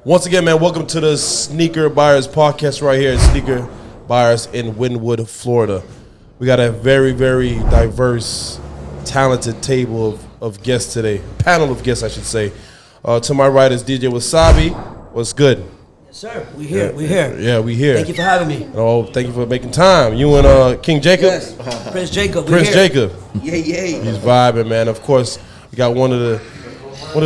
Once again, man, welcome to the Sneaker Buyers podcast right here at Sneaker Buyers in Wynwood, Florida. We got a very, very diverse, talented table of guests today. Panel of guests, I should say. To my right is DJ Wasabi. What's good? Yes, sir. We here. Yeah, we here. Thank you for having me. Oh, thank you for making time. You and King Jacob? Yes. Prince Jacob. Prince Jacob. Yeah. He's vibing, man. Of course, we got one of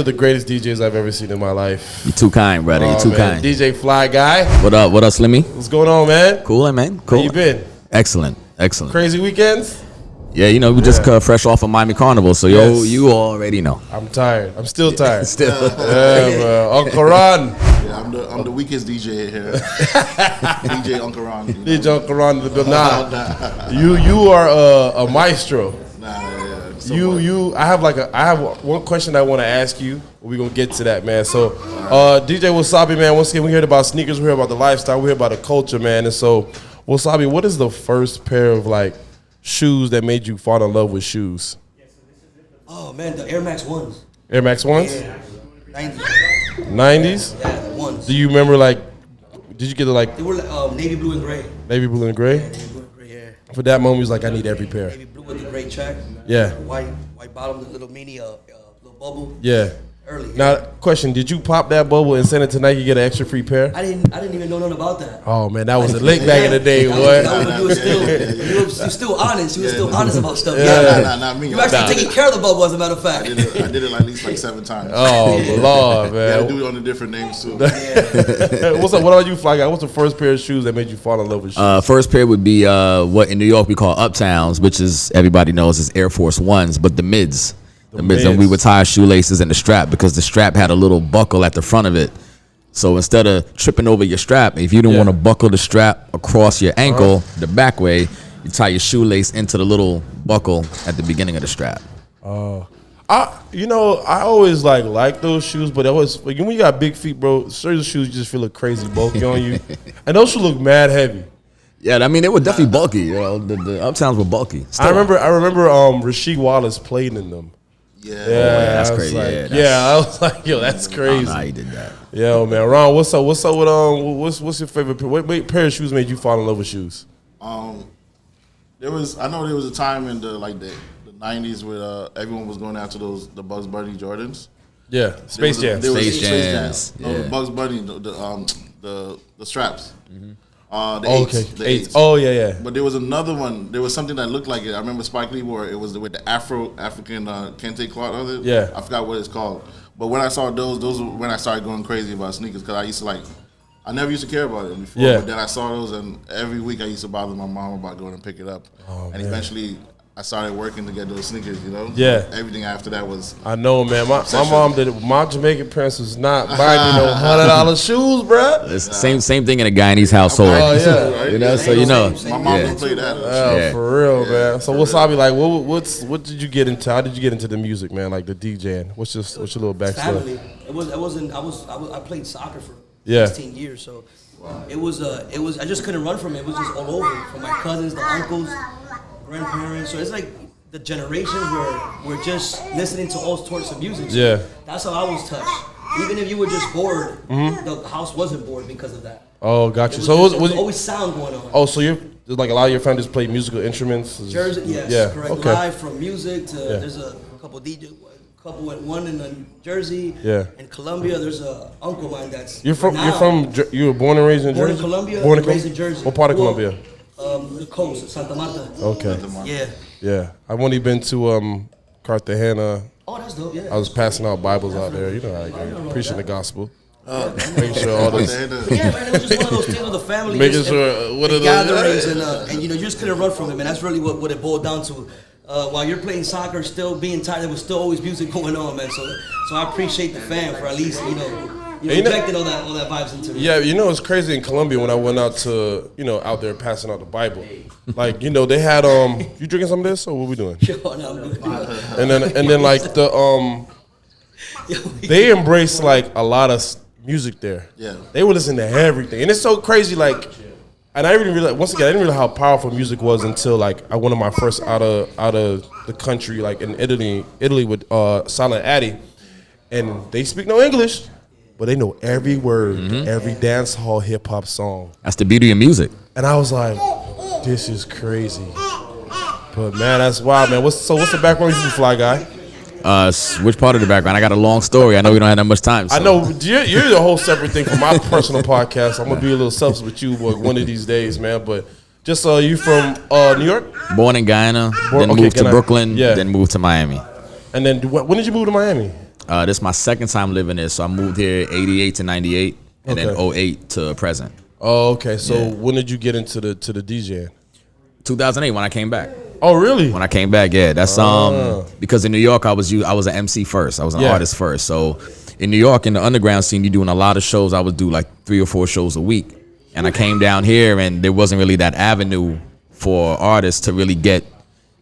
the greatest DJs I've ever seen in my life. You're too kind, brother. You're too kind. DJ Fly Guy. What up, Slimmy? What's going on, man? Cool, man. Cool. How you been? Excellent. Crazy weekends? Yeah, we just fresh off of Miami Carnival, so you already know. I'm tired. I'm still tired. Still. Yeah, bro. Uncle Ron. Yeah, I'm the weakest DJ here. DJ Uncle Ron. DJ Uncle Ron. Nah. You are a maestro. I have one question I want to ask you. We're gonna get to that, man. So, DJ Wasabi, man. Once again, we heard about sneakers. We heard about the lifestyle. We heard about the culture, man. And so, Wasabi, what is the first pair of shoes that made you fall in love with shoes? Oh man, the Air Max 1s. Air Max 1s? Yeah. 90s? Yeah, the 1s. Do you remember did you get They were navy blue and gray. navy blue and gray? Yeah, navy blue and gray, yeah. For that moment, he was like, I need every pair. Navy blue with the gray check. Yeah. White bottom, the little mini little bubble. Yeah. Early. Now, question, did you pop that bubble and send it tonight? You get an extra free pair? I didn't even know nothing about that. Oh, man, that was a lick back in the day, boy. You were still honest. You were still honest about stuff. Yeah. Not me. You were actually taking care of the bubble, as a matter of fact. I did it at least 7 times. Oh, Lord, man. Yeah, I do it under different names, too. What's up? What about you, Fly Guy? What's the first pair of shoes that made you fall in love with shoes? First pair would be what in New York we call Uptowns, which is everybody knows is Air Force Ones, but the mids. The mids, and we would tie shoelaces in the strap because the strap had a little buckle at the front of it. So instead of tripping over your strap, if you didn't want to buckle the strap across your ankle the back way, you tie your shoelace into the little buckle at the beginning of the strap. I always like those shoes, but when you got big feet, bro, certain shoes just feel crazy bulky on you, and those shoes look mad heavy. Yeah, I mean they were definitely bulky. The Uptowns were bulky. Still. I remember Rasheed Wallace played in them. Yeah, that's crazy. I was like, yo, that's crazy. I don't know how he did that. Yo, man, Ron, what's up? What's up with what's your favorite pair? What pair of shoes made you fall in love with shoes? there was a time in the 90s where everyone was going after the Bugs Bunny Jordans. Yeah, Space Jam. Space Jams. The Bugs Bunny, the straps. Mm-hmm. The eights. Oh, yeah. But there was another one. There was something that looked like it. I remember Spike Lee wore it. It was with the African kente cloth on it. Yeah. I forgot what it's called. But when I saw those were when I started going crazy about sneakers because I used to I never used to care about it before. Yeah. But then I saw those, and every week I used to bother my mom about going and pick it up. And eventually I started working to get those sneakers, Yeah. Everything after that was... I know, man. My mom did. My Jamaican parents was not buying me no $100 shoes, bruh. It's same thing in a Guyanese household. Oh, yeah. So you know. My mom didn't play that. Yeah. For real, man. So Wasabi, what did you get into? How did you get into the music, man? Like the DJing. What's your little backstory? Family. I played soccer for 16 years, so it was. I just couldn't run from it. It was just all over from my cousins, the uncles, grandparents. So it's like the generations where we're just listening to all sorts of music. So Yeah. That's how I was touched. Even if you were just bored, the house wasn't bored because of that. Oh, got you. It So was was always sound going on. Oh, so you're a lot of your friends just play musical instruments? Jersey, yes, Yeah. correct. Okay. Live from music to there's a couple DJs. One in Jersey. Yeah. In Colombia, there's a uncle of mine that's. You were born and raised in Born in Jersey? Colombia, Born raised in Jersey. What part of Colombia? The coast, Santa Marta. Okay. Yeah. Yeah. I've only been to Cartagena. Oh, that's dope. Yeah. I was passing out Bibles out there. You know how I go. Preaching the gospel. Making sure all this. Yeah, man, it was just one of those things with the family. Making sure what are those gatherings and you just couldn't run from it, man. That's really what it boiled down to. While you're playing soccer, still being tired, there was still always music going on, man. So I appreciate the fam for at least injecting all that vibes into me. Yeah, it's crazy in Colombia when I went out to out there passing out the Bible. They had you drinking some of this or what we doing? Yo, no, I'm good. And then they embrace a lot of music there. Yeah. They were listening to everything. And it's so crazy and I didn't realize, once again, I didn't realize how powerful music was until I went on my first out of the country, in Italy with Silent Addy, and they speak no English, but they know every word, every dance hall hip hop song. That's the beauty of music. And I was like, this is crazy. But man, that's wild, man. What's the background you Fly Guy? Which part of the background? I got a long story. I know we don't have that much time. So. I know you're the whole separate thing from my personal podcast. I'm gonna be a little selfish with you one of these days, man. But just you from New York? Born in Guyana, then moved to Brooklyn, then moved to Miami. And then when did you move to Miami? This is my second time living there. So I moved here 88 to 98, and then 08 to present. Oh, okay. So when did you get into the DJing? 2008 when I came back. Oh, really? When I came back, yeah. That's because in New York I was an MC first. I was an artist first. So in New York, in the underground scene, you're doing a lot of shows. I would do like 3 or 4 shows a week. And I came down here, and there wasn't really that avenue for artists to really get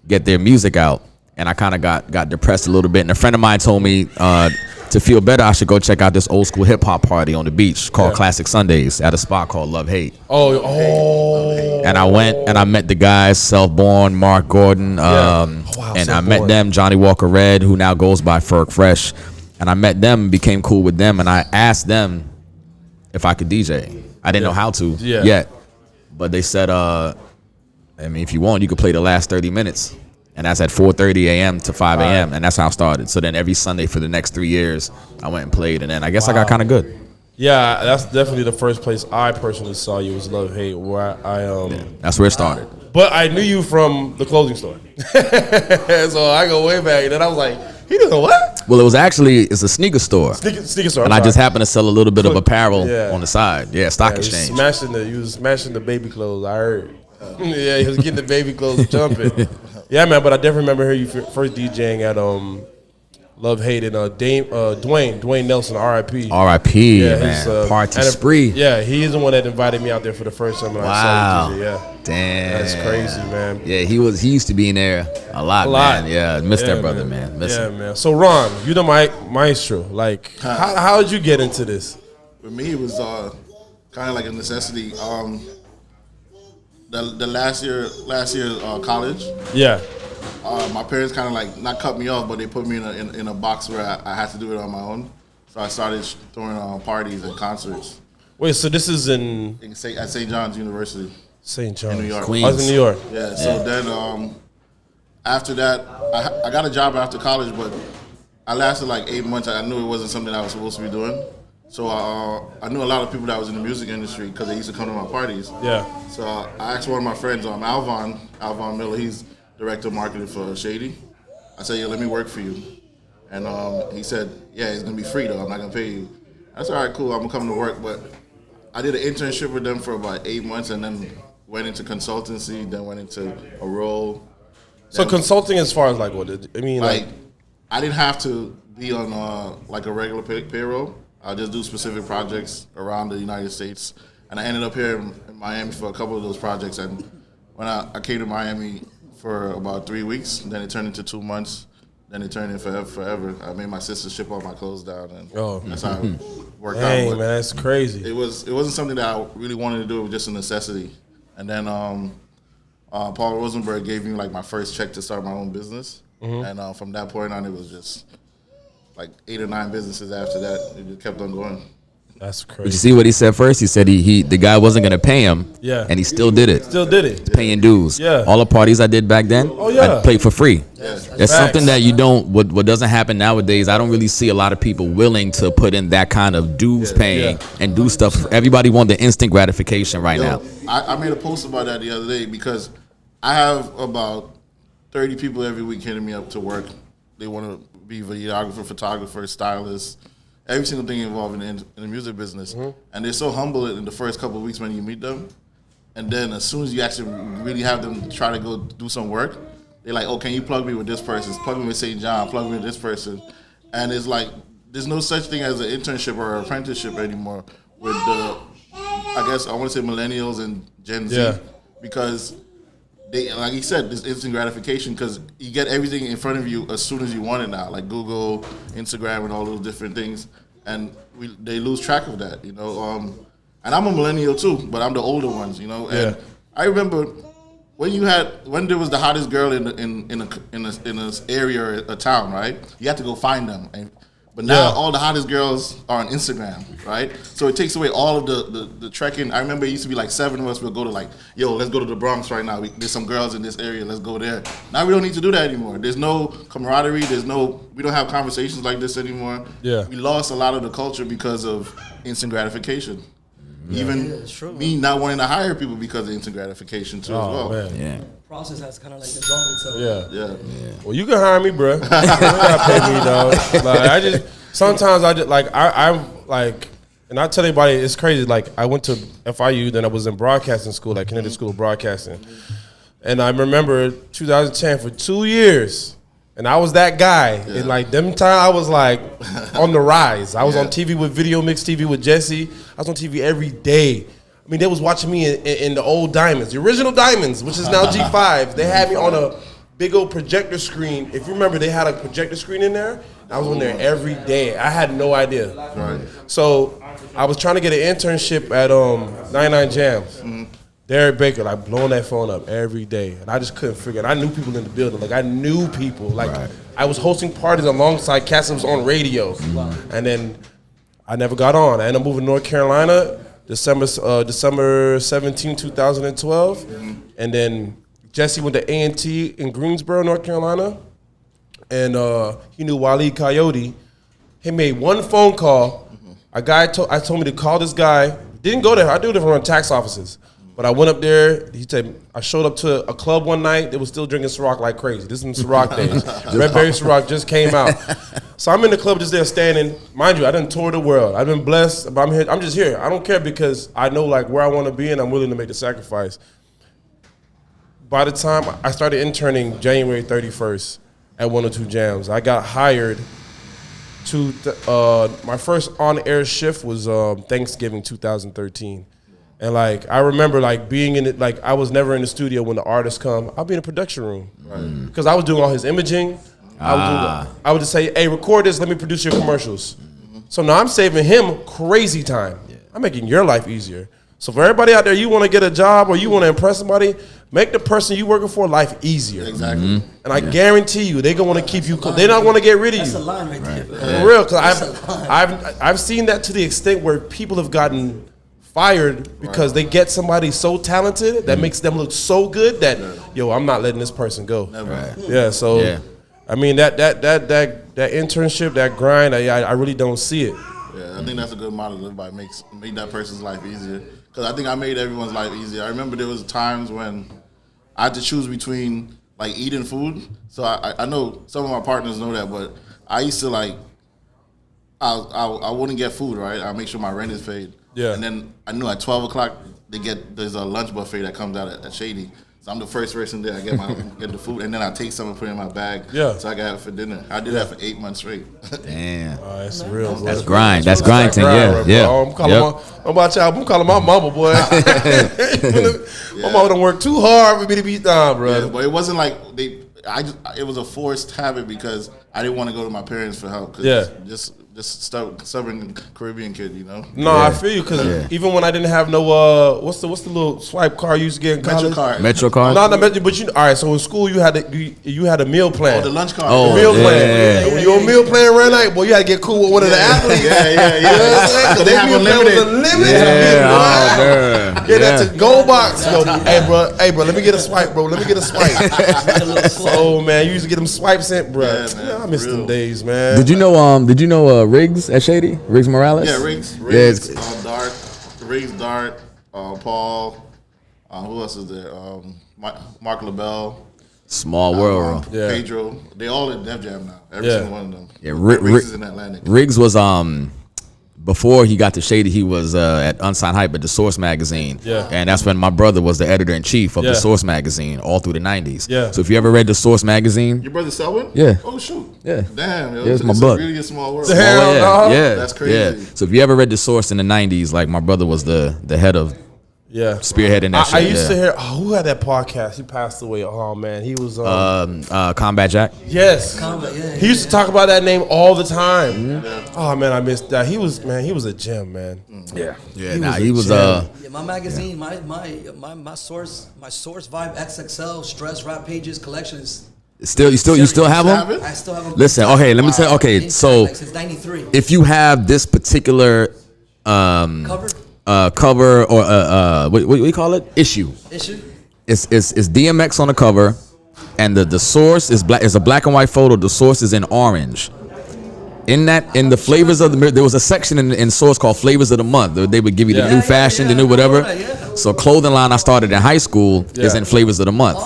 their music out. And I kind of got depressed a little bit. And a friend of mine told me to feel better, I should go check out this old school hip hop party on the beach called Classic Sundays at a spot called Love Hate. Oh. And I went and I met the guys, Self-Born, Mark Gordon, and I met them, Johnny Walker Red, who now goes by Ferg Fresh. And I met them, became cool with them, and I asked them if I could DJ. I didn't know how to yet, but they said, if you want, you could play the last 30 minutes. And that's at 4:30 a.m. to 5 a.m. And that's how I started. So then every Sunday for the next 3 years, I went and played. And then I guess I got kind of good. Yeah, that's definitely the first place I personally saw you was Love Hate, where that's where it started. But I knew you from the clothing store. So I go way back. And then I was like, he doing what? Well, it's a sneaker store. Sneaker store. And I just happened to sell a little bit of apparel on the side. Yeah, stock exchange. You was smashing the baby clothes, I heard. Yeah, he was getting the baby clothes jumping. Yeah, man, but I definitely remember hearing you first DJing at Love Hate and Dwayne Nelson, R.I.P. R.I.P. Yeah, man. Party spree. Yeah, he's the one that invited me out there for the first time when I saw you DJ. Yeah, damn, that's crazy, man. Yeah, he used to be in there a lot. Man. Yeah, missed that brother, man. Miss him. Man. So Ron, you the maestro. Like, how did you get into this? For me, it was kind of like a necessity. The last year college. Yeah. My parents kind of like not cut me off, but they put me in a box where I had to do it on my own. So I started throwing parties and concerts. Wait, so this is at St. John's University. St. John's, in New York. Queens. I was in New York. Yeah. So then after that, I got a job after college, but I lasted like 8 months. I knew it wasn't something I was supposed to be doing. So I knew a lot of people that was in the music industry because they used to come to my parties. Yeah. So I asked one of my friends, Alvon Miller, he's director of marketing for Shady. I said, yeah, let me work for you. And he said, yeah, it's going to be free though. I'm not going to pay you. I said, all right, cool, I'm going to come to work. But I did an internship with them for about 8 months and then went into consultancy, then went into a role. So consulting as far as like what? I mean, like I didn't have to be on like a regular payroll. I just do specific projects around the United States. And I ended up here in Miami for a couple of those projects. And when I came to Miami for about 3 weeks, then it turned into 2 months, then it turned into forever. I made my sister ship all my clothes down, and that's how it worked out. Dang, man, that's crazy. It wasn't something that I really wanted to do. It was just a necessity. And then Paul Rosenberg gave me like my first check to start my own business. And from that point on, it was just like 8 or 9 businesses after that. It just kept on going. That's crazy. But you see what he said first? He said the guy wasn't gonna pay him. Yeah. And he still did it. Paying dues. Yeah. All the parties I did back then, I played for free. Yeah. That's something that you don't. What doesn't happen nowadays? I don't really see a lot of people willing to put in that kind of dues paying and do stuff. Everybody wants the instant gratification now. I made a post about that the other day because I have about 30 people every week hitting me up to work. They want to be videographer, photographer, stylist, every single thing involved in the music business. And they're so humble in the first couple of weeks when you meet them. And then as soon as you actually really have them try to go do some work, they're like, oh, can you plug me with this person? Plug me with St. John, plug me with this person. And it's like, there's no such thing as an internship or an apprenticeship anymore with the, I guess I want to say millennials and Gen Z. Because they, like he said, this instant gratification because you get everything in front of you as soon as you want it now, like Google, Instagram, and all those different things, and they lose track of that, you know. And I'm a millennial too, but I'm the older ones, you know. And I remember when there was the hottest girl in an area or a town, right? You had to go find them, and But now all the hottest girls are on Instagram, right? So it takes away all of the trekking. I remember it used to be like 7 of us would go to like, yo, let's go to the Bronx right now. There's some girls in this area. Let's go there. Now we don't need to do that anymore. There's no camaraderie. We don't have conversations like this anymore. Yeah. We lost a lot of the culture because of instant gratification. Even me not wanting to hire people because of instant gratification too as well. Man. Yeah. Process has kind of like dissolved itself. Yeah. Well, you can hire me, bro. You gotta pay me, dog. Like sometimes I'm like, and I tell everybody it's crazy. Like I went to FIU, then I was in broadcasting school, like Connecticut School of Broadcasting, and I remember 2010 for 2 years. And I was that guy. And like them time, I was like on the rise. I was on TV with Video Mix TV with Jesse. I was on TV every day. I mean, they was watching me in the old Diamonds, the original Diamonds, which is now G5. They had me on a big old projector screen. If you remember, they had a projector screen in there. I was on there every day. I had no idea. Right. So I was trying to get an internship at 99 Jams. Derek Baker, like blowing that phone up every day. And I just couldn't figure it. I knew people in the building. Like I knew people. Like I was hosting parties alongside cats that was on radio. And then I never got on. I ended up moving to North Carolina, December 17, 2012. And then Jesse went to A&T in Greensboro, North Carolina. And he knew Waleed Coyote. He made one phone call. A guy told me to call this guy. Didn't go there. I do different tax offices. But I went up there. He said I showed up to a club one night. They was still drinking Ciroc like crazy. This is Ciroc days. Red Berry Ciroc just came out. So I'm in the club just there standing. Mind you, I done toured the world. I've been blessed, but I'm here. I'm just here. I don't care because I know like where I want to be and I'm willing to make the sacrifice. By the time I started interning January 31st at 102 Jams, I got hired to my first on-air shift was Thanksgiving 2013. And like I remember like being in it, like I was never in the studio when the artists come. I'll be in the production room because I was doing all his imaging. I would just say, "Hey, record this. Let me produce your commercials." So now I'm saving him crazy time. I'm making your life easier. So for everybody out there, you want to get a job or you want to impress somebody, make the person you working for life easier. Exactly. And I guarantee you, they're gonna want to keep you. They're not want to get rid of you. That's a line right there. For real, because I've seen that to the extent where people have gotten fired because they get somebody so talented that makes them look so good that yo, I'm not letting this person go. Yeah, so I mean that internship, that grind, I really don't see it. Yeah, I think that's a good model to live by. Make that person's life easier. Because I think I made everyone's life easier. I remember there was times when I had to choose between like eating food. So I know some of my partners know that, but I used to like I wouldn't get food, right? I make sure my rent is paid. Yeah. And then I knew at 12 o'clock there's a lunch buffet that comes out at Shady. So I'm the first person there. I get the food, and then I take some and put it in my bag. Yeah. So I got it for dinner. I did that for 8 months straight. Damn. Oh, that's real. Bro. That's grind. That's grind. Yeah. I'm calling my mama, boy. My mama don't work too hard for me to be down, bro. Yeah, but it wasn't like it was a forced habit because I didn't want to go to my parents for help. Just stubborn Caribbean kid, you know. No, I feel you because even when I didn't have no what's the little swipe card you used to get in college? Metro card. No, Metro. But all right. So in school you had a meal plan. Oh, the lunch card. Oh, the meal plan. Yeah. When you on meal plan right night, boy, you had to get cool with one of the athletes. Yeah. You know what I'm saying? So they have unlimited. Get that to go box. Yo, hey bro, let me get a swipe, bro. Let me get a swipe. Oh man, you used to get them swipes sent, bro. Yeah, I miss them days, man. Did you know Riggs at Shady? Riggs Morales? Yeah, Riggs. Dart. Riggs, Dart, Paul. Who else is there? Mark LaBelle. Small world. Pedro. They all at Def Jam now. Every single one of them. Yeah, Riggs is in Atlantic. Riggs was before he got to Shady, he was at Unsigned Hype at the Source magazine. Yeah. And that's when my brother was the editor-in-chief of the Source magazine all through the 90s. Yeah. So if you ever read the Source magazine. Your brother Selwyn? Yeah. Oh, shoot. Yeah. Damn. Yo, it's my it's book. Really a small world. Yeah. That's crazy. Yeah. So if you ever read the Source in the 90s, like my brother was the head of spearheading that shit. I used to hear, who had that podcast? He passed away. Oh, man. He was... Combat Jack? Yes. He used to talk about that name all the time. Mm-hmm. Oh, man, I missed that. He was a gem, man. Yeah. He was my magazine, my Source Vibe XXL, Stress Rap Pages collection is You still have them? I still have them. Listen, okay, let me tell you. Okay, so since '93. if you have this particular cover or what do you call it? Issue. It's DMX on the cover, and the source is black. It's a black and white photo. The source is in orange. In the flavors of the, there was a section in Source called Flavors of the Month. They would give you the new fashion, the new whatever. So clothing line I started in high school is in Flavors of the Month.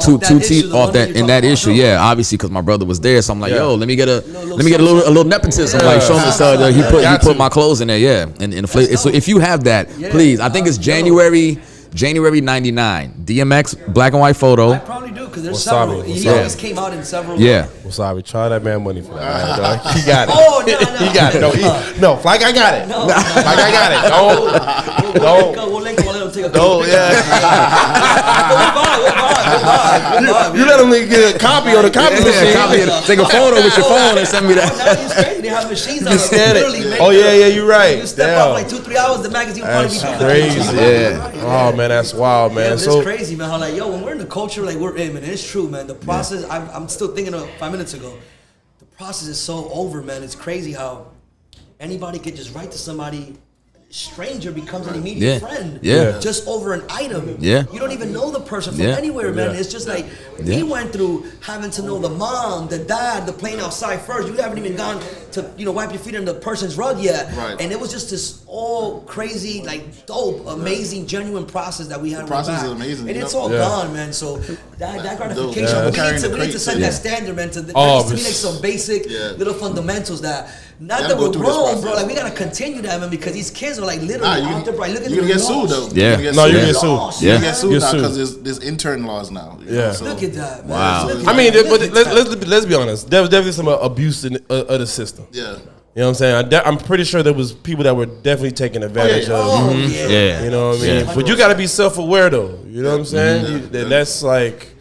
Two teeth off that in that issue, obviously because my brother was there, so I'm like, yo, let me get a little nepotism, like show me. So he put my clothes in there, and the flavor. So if you have that, please, I think it's January '99. DMX black and white photo. I probably do because there's Wasabi. several. He always came out in several. Yeah. Wasabi, try that man money for that. Man, he got it. Oh no, He got it. No, like I got it. No. Like I got it. Don't. We'll link. We'll let him take a No, yeah. You let him get a copy on the copy machine. Take a photo with your phone and send me that. Now it's crazy. They have machines that Scan literally it. make Oh yeah, you're right. You step Damn. up like 2-3 hours, the magazine will probably That's be crazy. Oh man, that's wild, man. Yeah, but So it's crazy, man. How like, yo, when we're in the culture like we're in, man, it's true, man. The process. I'm still thinking of 5 minutes ago. The process is so over, man. It's crazy how anybody could just write to somebody. Stranger becomes an immediate friend. Yeah. Just over an item. Yeah. You don't even know the person from Yeah. anywhere, man. Yeah. It's just like we went through having to know the mom, the dad, the playing outside first. You haven't even gone to wipe your feet on the person's rug yet. Right. And it was just this all crazy, like dope, amazing, genuine process that we had. The process back. is amazing. And it's Yep. all gone, man. So that gratification, Yeah. we need to set that standard, man. There Oh, needs to be like some basic little fundamentals that. Not Yeah, that go we're through this grown, process. bro. Like we gotta continue that, man, because these kids are like literally Nah, out there, bro. Look at you're gonna them get sued though. lost. Yeah. You're no, gonna you get get sued. sued. Lost. You're Yeah. gonna get sued Get now sued. because there's intern laws now. You know, Yeah. so. Look at that, man. Wow. Look at I mean, that. but Look at that. let's be honest. There was definitely some abuse of the system. Yeah. You know what I'm saying? I'm pretty sure there was people that were definitely taking advantage of. Oh, Yeah. You know what I mean? Yeah. But you got to be self-aware though. You know what I'm saying? And that's like,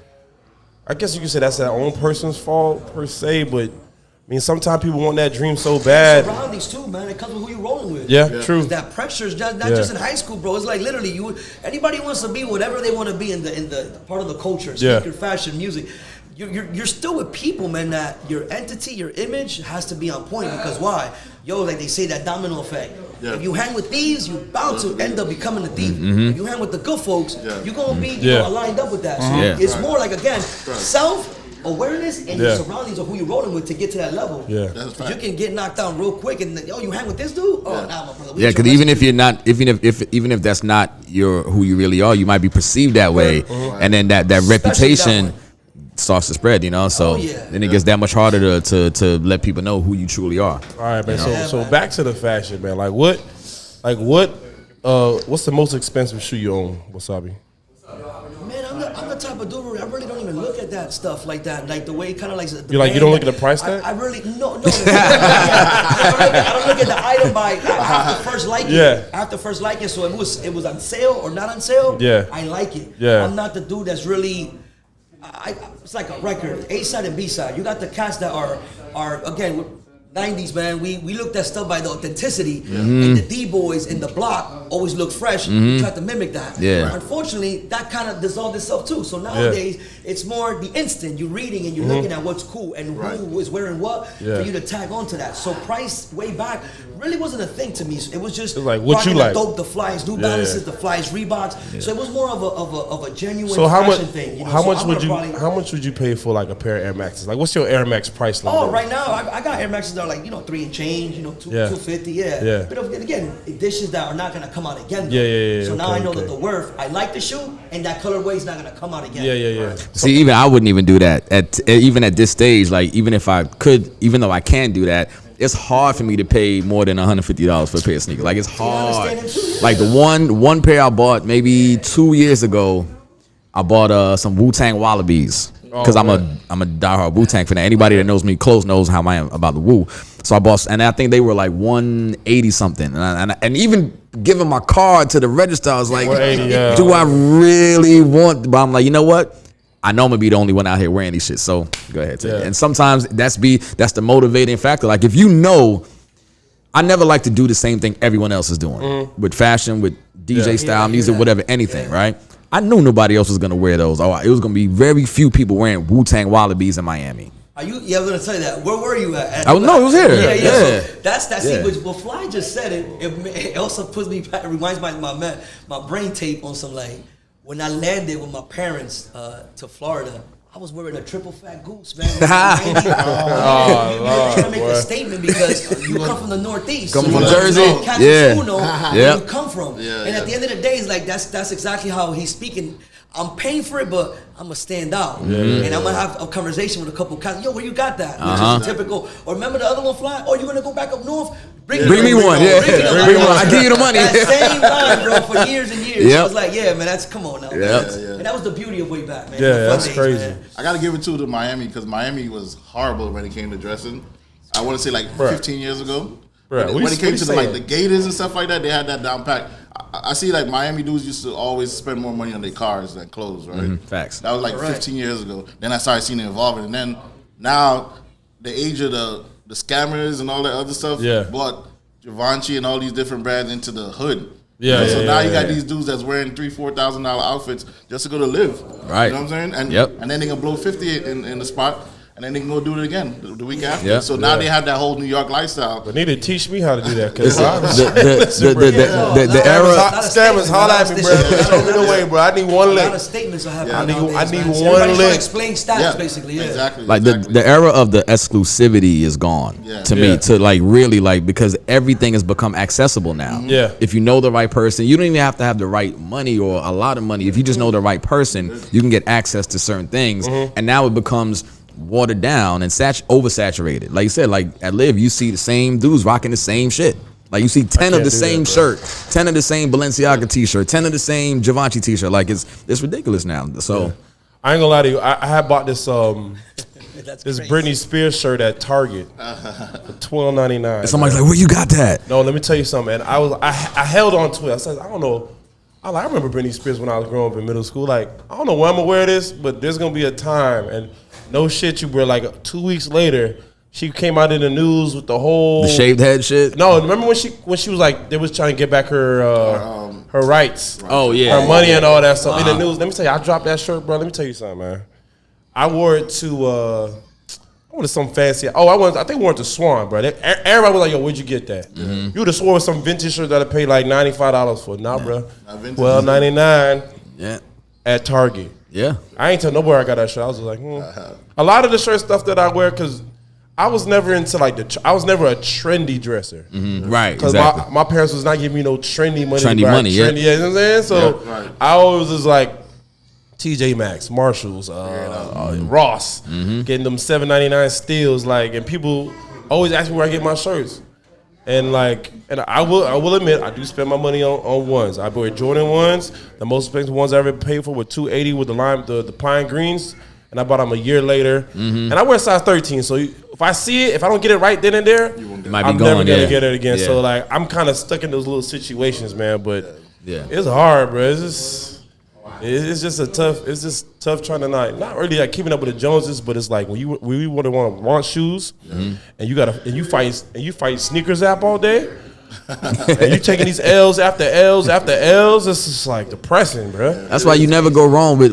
I guess you could say that's their own person's fault per se. But I mean, sometimes people want that dream so bad. Surroundings too, man. It comes with who you're rolling with. Yeah, true. That pressure is not just in high school, bro. It's like literally anybody wants to be whatever they want to be in the part of the culture, speaker, fashion, music. You're still with people, man, that your entity, your image has to be on point because why? Yo, like they say, that domino effect. Yeah. If you hang with thieves, you're bound to end up becoming a thief. If you hang with the good folks, you're going to be aligned up with that. So it's more like, again, self-awareness and your surroundings of who you're rolling with to get to that level. Yeah. Because you can get knocked down real quick and, you hang with this dude? Oh, nah, my brother. Yeah, because even if you're not, even if that's not who you really are, you might be perceived that way, and then that reputation starts to spread, you know. So then it gets that much harder to let people know who you truly are. All right, man. So back to the fashion, man. What's the most expensive shoe you own, Wasabi? Man, I'm the type of dude where I really don't even look at that stuff like that. Like the way kind of like the You don't look at the price tag? I really no. I don't look at the item by I have to first like it. Yeah. I have to first like it. So if it was on sale or not on sale, I like it. Yeah. I'm not the dude that's really. It's like a record, A side and B side. You got the cats that are again. 90s, man, we looked at stuff by the authenticity, and the D-boys in the block always look fresh. We tried to mimic that. Yeah. Unfortunately, that kind of dissolved itself too. So nowadays, it's more the instant. You're reading and you're looking at what's cool and who is wearing what for you to tag onto that. So price way back really wasn't a thing to me. It was just like what you like. Dope, the flies, New Balances, the flies, Reeboks. So it was more of a genuine So fashion thing. You know? how much would you pay for like a pair of Air Maxes? Like, what's your Air Max price level? Oh, right now I got Air Maxes that are like 3 and change, 250, yeah. But again, dishes that are not gonna come out again. Yeah. So now I know that the worth. I like the shoe, and that colorway is not gonna come out again. Yeah. See, even I wouldn't even do that even at this stage. Like, even if I could, even though I can do that, it's hard for me to pay more than $150 for a pair of sneakers. Like, it's hard. Like the one pair I bought maybe 2 years ago, I bought some Wu-Tang Wallabies. Because I'm a diehard Wu-Tang fan. Anybody that knows me close knows how I am about the Wu. So I bought, and I think they were like 180 something. And even giving my card to the register, I was like, do I really want? But I'm like, you know what? I know I'm gonna be the only one out here wearing these shit. So go ahead, take it. And sometimes that's the motivating factor. Like, if you know, I never like to do the same thing everyone else is doing with fashion, with DJ style music, whatever, anything, right? I knew nobody else was gonna wear those. Oh, it was gonna be very few people wearing Wu-Tang Wallabies in Miami. Are you? Yeah, I'm gonna tell you that. Where were you at? No, it was here. Yeah. So that's see, what Fly just said. It also puts me back. It reminds me of my brain tape on some like when I landed with my parents to Florida. I was wearing a triple fat goose, man. Trying to make a statement because you come from the Northeast. Come from Jersey, where you come from. And at the end of the day, it's like that's exactly how he's speaking. I'm paying for it, but I'm gonna stand out, and I'm gonna have a conversation with a couple guys. Yo, where you got that? Which is typical. Or remember the other one, Fly? Oh, you gonna go back up north? Bring me one. Yeah, bring me one. I give you the money. That same line, bro, for years and years. I was like, yeah, man, that's come on now. And that was the beauty of way back, man. Yeah, that's crazy. Man. I gotta give it to Miami because Miami was horrible when it came to dressing. I want to say like 15 years ago. When it came to the Gators and stuff like that, they had that down pat. I see like Miami dudes used to always spend more money on their cars than clothes, right? Mm-hmm. Facts. That was like 15 years ago. Then I started seeing it evolving, and then now the age of the scammers and all that other stuff brought Givenchy and all these different brands into the hood. So now you got these dudes that's wearing $3,000-$4,000 outfits just to go to live. Right. You know what I'm saying? And and then they can blow 50 in the spot. And then they can go do it again the week after. So now they have that whole New York lifestyle. But need to teach me how to do that. Cause the era scammers holler at me, bro. Show me the way, bro. I need one lick. A lot of statements are happening. I need nowadays, one lick. Explain stats, basically. Exactly. Like the era of the exclusivity is gone to me. To like really like because everything has become accessible now. Yeah. If you know the right person, you don't even have to have the right money or a lot of money. If you just know the right person, you can get access to certain things. And now it becomes watered down and oversaturated. Like you said, like at Live, you see the same dudes rocking the same shit. Like you see 10 of the same shirt, 10 of the same Balenciaga t-shirt, 10 of the same Givenchy t-shirt. Like it's ridiculous now. So I ain't gonna lie to you. I had bought this this Britney Spears shirt at Target for $12.99. And somebody's like, where you got that? No, let me tell you something, man. I held on to it. I said, I don't know. I remember Britney Spears when I was growing up in middle school. Like, I don't know when I'm gonna wear this, but there's gonna be a time. And no shit, you bro. Like 2 weeks later, she came out in the news with the shaved head shit. No, remember when she was like they was trying to get back her rights. Oh yeah, her money and all that stuff in the news. Let me tell you, I dropped that shirt, bro. Let me tell you something, man. I wore it to I wanted some fancy. I think I wore it to Swan, bro. Everybody was like, "Yo, where'd you get that?" You would have swore with some vintage shirt that I paid like $95 for. Nah, bro. $12.99. Yeah. At Target. Yeah. I ain't tell nobody I got that shirt. I was just like, A lot of the shirt stuff that I wear, because I was never into like I was never a trendy dresser. Right. Because my parents was not giving me no trendy money. You know what I'm saying? So I always was like TJ Maxx, Marshalls, Ross, getting them $7.99 steals, like, and people always ask me where I get my shirts. And I will admit, I do spend my money on ones. I wear Jordan ones. The most expensive ones I ever paid for were $280 with the pine greens, and I bought them a year later. And I wear size 13, so if I see it, if I don't get it right then and there, I'm never gonna get it again. So like I'm kind of stuck in those little situations, man. But it's hard, bro. It's just tough trying to not really like keeping up with the Joneses, but it's like when you want shoes, and you fight sneakers app all day, and you taking these L's after L's after L's. It's just like depressing, bro. That's why you never go wrong with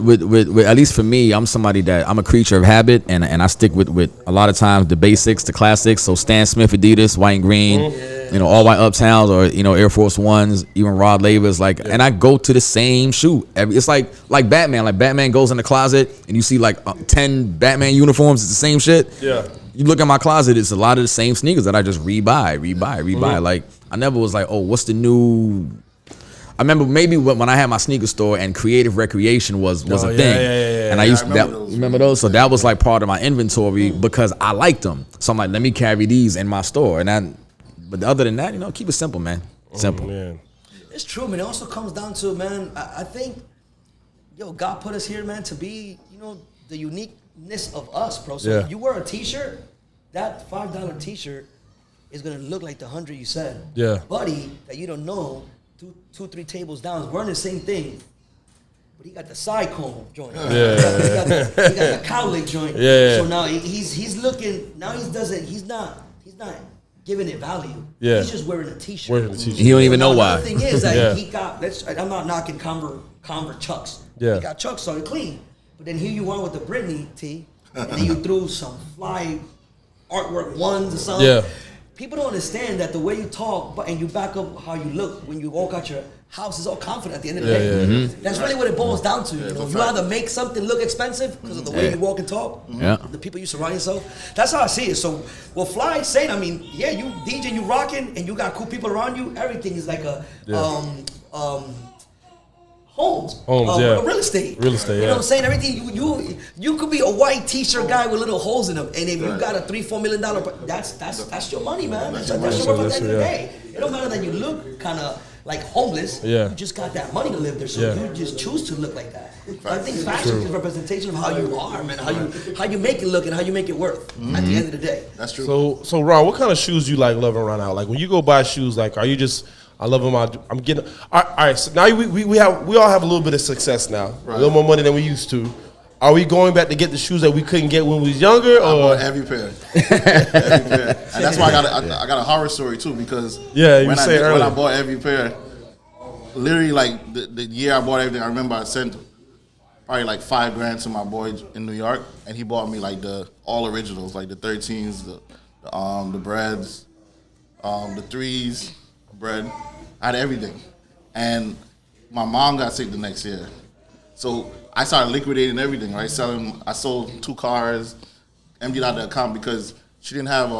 at least for me. I'm somebody that I'm a creature of habit, and I stick with a lot of times the basics, the classics. So Stan Smith, Adidas, white and green. All white Uptowns or Air Force Ones, even Rod Lavers, and I go to the same shoe. It's like Batman. Like Batman goes in the closet and you see like 10 Batman uniforms. It's the same shit. Yeah. You look at my closet, it's a lot of the same sneakers that I just rebuy. Like I never was like, oh, what's the new? I remember maybe when I had my sneaker store and Creative Recreation was a thing, and I used to remember those. So that was like part of my inventory because I liked them. So I'm like, let me carry these in my store, But other than that, keep it simple, man. Simple. Man. It's true, man. It also comes down to, man, I think, God put us here, man, to be, the uniqueness of us, bro. So if you wear a T-shirt, that $5 T-shirt is going to look like the 100 you said. Yeah. Buddy that you don't know, two, 3 tables down, is wearing the same thing. But he got the side comb joint. Yeah. He got the cowlick joint. Yeah. So now he's looking, now he's not giving it value. Yeah. He's just wearing a T-shirt. He don't even know why. The thing is that he got. I'm not knocking Convert Chucks. Yeah. You got Chucks on clean. But then here you are with the Britney tee, and then you threw some fly artwork ones or something. Yeah. People don't understand that the way you talk and you back up how you look when you walk out your house is all confident at the end of the day. That's really what it boils down to. You know, you either make something look expensive because of the way you walk and talk, the people you surround yourself. That's how I see it. So what Fly is saying, I mean, yeah, you DJ, you rocking, and you got cool people around you. Everything is like a homes, real estate. Real estate, You know what I'm saying? Everything you could be a white t-shirt guy with little holes in them, and if you got a $3-4 million, that's your money, man. That's your worth at the end of the day. It don't matter that you look kind of like homeless. Yeah. You just got that money to live there, so you just choose to look like that. I think fashion is a representation of how you are, man. How you make it look and how you make it work at the end of the day. That's true. So Ron, what kind of shoes you like loving around out? Like when you go buy shoes, like are you just I love them. I'm getting all right. So now we all have a little bit of success now, a little more money than we used to. Are we going back to get the shoes that we couldn't get when we was younger? I bought every pair, and that's why I got a horror story too because when I bought every pair, literally like the year I bought everything, I remember I sent probably like $5,000 to my boy in New York, and he bought me like the all originals, like the 13s, the breads, the 3s, bread. I had everything, and my mom got sick the next year, so I started liquidating everything. Right, I sold 2 cars, emptied out the account because she didn't have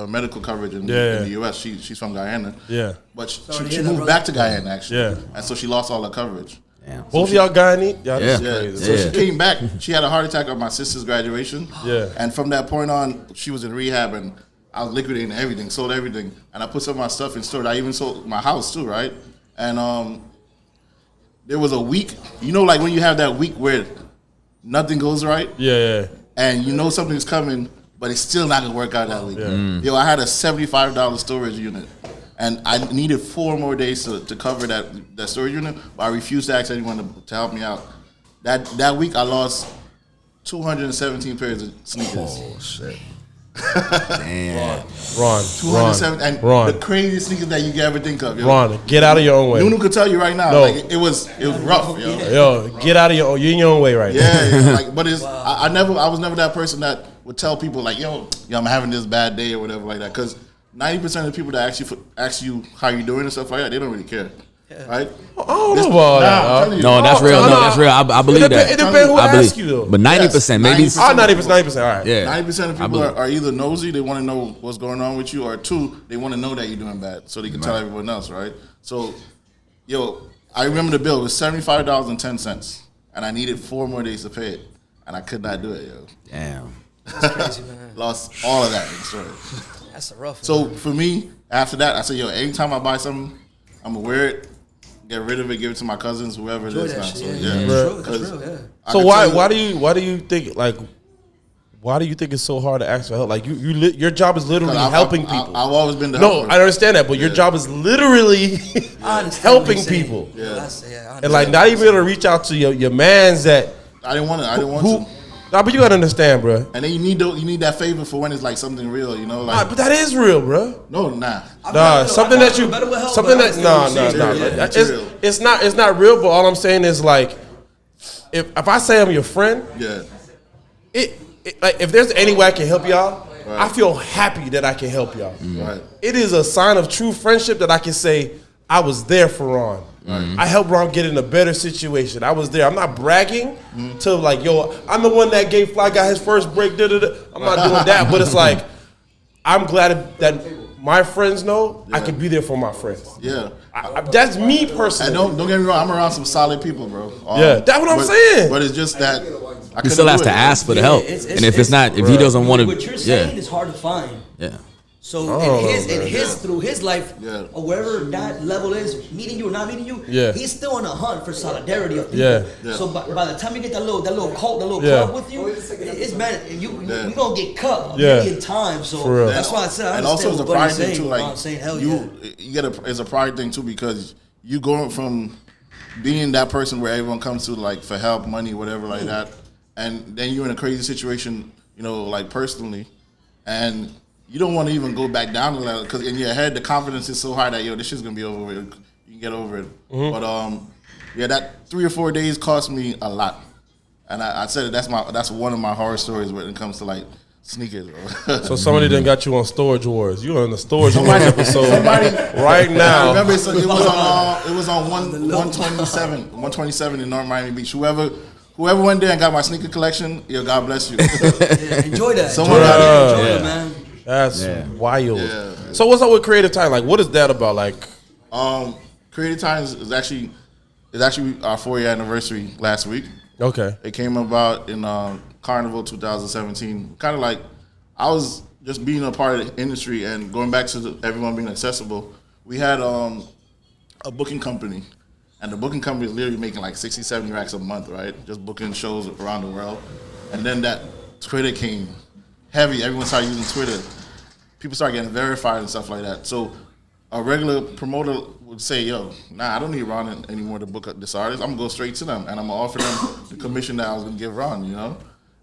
medical coverage in the U.S. She's from Guyana. Yeah, but she moved back to Guyana actually. Yeah, and so she lost all her coverage. Yeah. Both of y'all Guyanese? So she came back. She had a heart attack at my sister's graduation. Yeah, and from that point on, she was in rehab and I was liquidating everything, sold everything, and I put some of my stuff in storage. I even sold my house too, right? And there was a week, you know, like when you have that week where nothing goes right, and you know something's coming, but it's still not gonna work out that week. Yo, I had a $75 storage unit, and I needed 4 more days to cover that storage unit, but I refused to ask anyone to help me out. That week, I lost 217 pairs of sneakers. Oh shit. Damn. Ron, 207 and the craziest sneakers that you can ever think of. Yo. Ron, get out of your own way. Nunu could tell you right now. No. Like it was rough, yo. Yo, get out of you're in your own way right now. Yeah, like, but it's I was never that person that would tell people like, yo, I'm having this bad day or whatever like that. Because 90% of the people that actually ask you how you doing and stuff like that, they don't really care. Right? I don't know about that. No, that's real. No, that's real. I believe that. It depends who asks you though. But 90%, maybe. 90%. All right. Yeah. 90% of people are either nosy, they want to know what's going on with you, or 2, they want to know that you're doing bad, so they can tell everyone else, right? So, yo, I remember the bill. It was $75.10, and I needed 4 more days to pay it, and I could not do it, yo. Damn. That's crazy, man. Lost all of that in storage. That's a rough one. So for me, after that, I said, yo, anytime I buy something, I'm gonna wear it, get rid of it, give it to my cousins, whoever it is. So why do you think it's so hard to ask for help? Like your job is literally helping people. I've always been the helper. No, I understand that, but your job is literally helping people. And like not even able to reach out to your mans that I didn't want to. Nah, but you gotta understand, bro. And then you need that favor for when it's like something real, you know. Like, but that is real, bro. No, nah. It's not real. But all I'm saying is like, if I say I'm your friend, like if there's any way I can help y'all, I feel happy that I can help y'all. Right. It is a sign of true friendship that I can say I was there for Ron. I helped Ron get in a better situation. I was there. I'm not bragging to like, yo, I'm the one that gave Fly Guy his first break. I'm not doing that. But it's like, I'm glad that my friends know I can be there for my friends. Yeah. That's me personally. And don't get me wrong, I'm around some solid people, bro. That's what I'm saying. But it's just that he still has to ask for the help. And if if he doesn't want to, what you're saying is hard to find. Yeah. So through his life, or wherever that level is, meeting you or not meeting you, he's still on a hunt for solidarity of people. So by the time you get that little cult, that little club with you, it's man, you gonna get cut a million times. So that's why I said. And also it's a pride thing too. Like it's a pride thing too, because you going from being that person where everyone comes to like for help, money, whatever like that, and then you're in a crazy situation, you know, like personally, and you don't want to even go back down the ladder because in your head the confidence is so high that yo, this shit's gonna be over with. You can get over it. But yeah, that 3 or 4 days cost me a lot. And I said that's one of my horror stories when it comes to like sneakers. So somebody done got you on Storage Wars. You on the Storage Wars episode right now. I remember it was on 127 in North Miami Beach. Whoever went there and got my sneaker collection, yo, God bless you. Yeah, enjoy that. Someone Enjoy it, man. That's wild. Yeah. So what's up with Creative Time? Like, what is that about? Like, Creative Times is actually our 4-year anniversary last week. okay. It came about in Carnival 2017. Kind of like I was just being a part of the industry and going back to everyone being accessible. We had a booking company, and the booking company is literally making like 60, 70 racks a month, right? Just booking shows around the world. And then that Twitter came heavy. Everyone started using Twitter. People started getting verified and stuff like that. So a regular promoter would say, yo, I don't need Rawwn anymore to book this artist. I'm going to go straight to them, and I'm going to offer them the commission that I was going to give Rawwn, you know?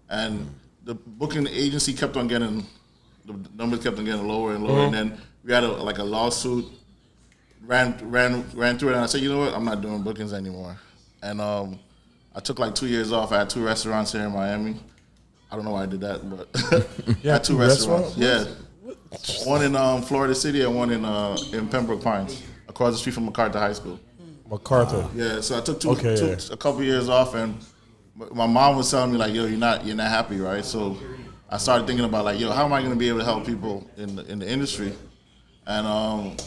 And the booking agency kept on getting, the numbers kept on getting lower and lower, and then we had a lawsuit, ran through it, and I said, you know what, I'm not doing bookings anymore. And I took like 2 years off. I had 2 restaurants here in Miami. I don't know why I did that, but I had 2 restaurants. Yeah. One in Florida City and one in Pembroke Pines, across the street from MacArthur High School. MacArthur. Yeah, so I took a couple years off, and my mom was telling me like, yo, you're not happy, right? So I started thinking about like, yo, how am I going to be able to help people in the industry? And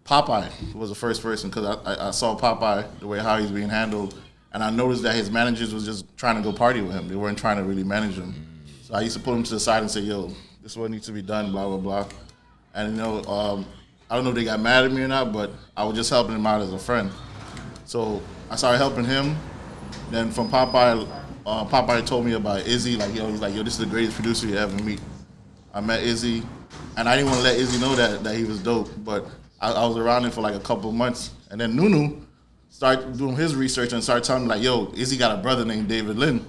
Popeye was the first person, because I saw Popeye, the way how he's being handled, and I noticed that his managers was just trying to go party with him. They weren't trying to really manage him. So I used to pull him to the side and say, yo, this is what needs to be done, blah, blah, blah. And, you know, I don't know if they got mad at me or not, but I was just helping him out as a friend. So I started helping him. Then from Popeye, Popeye told me about Izzy. Like, he's like, yo, this is the greatest producer you ever meet. I met Izzy, and I didn't want to let Izzy know that he was dope, but I was around him for like a couple of months. And then Nunu started doing his research and started telling me like, yo, Izzy got a brother named David Lynn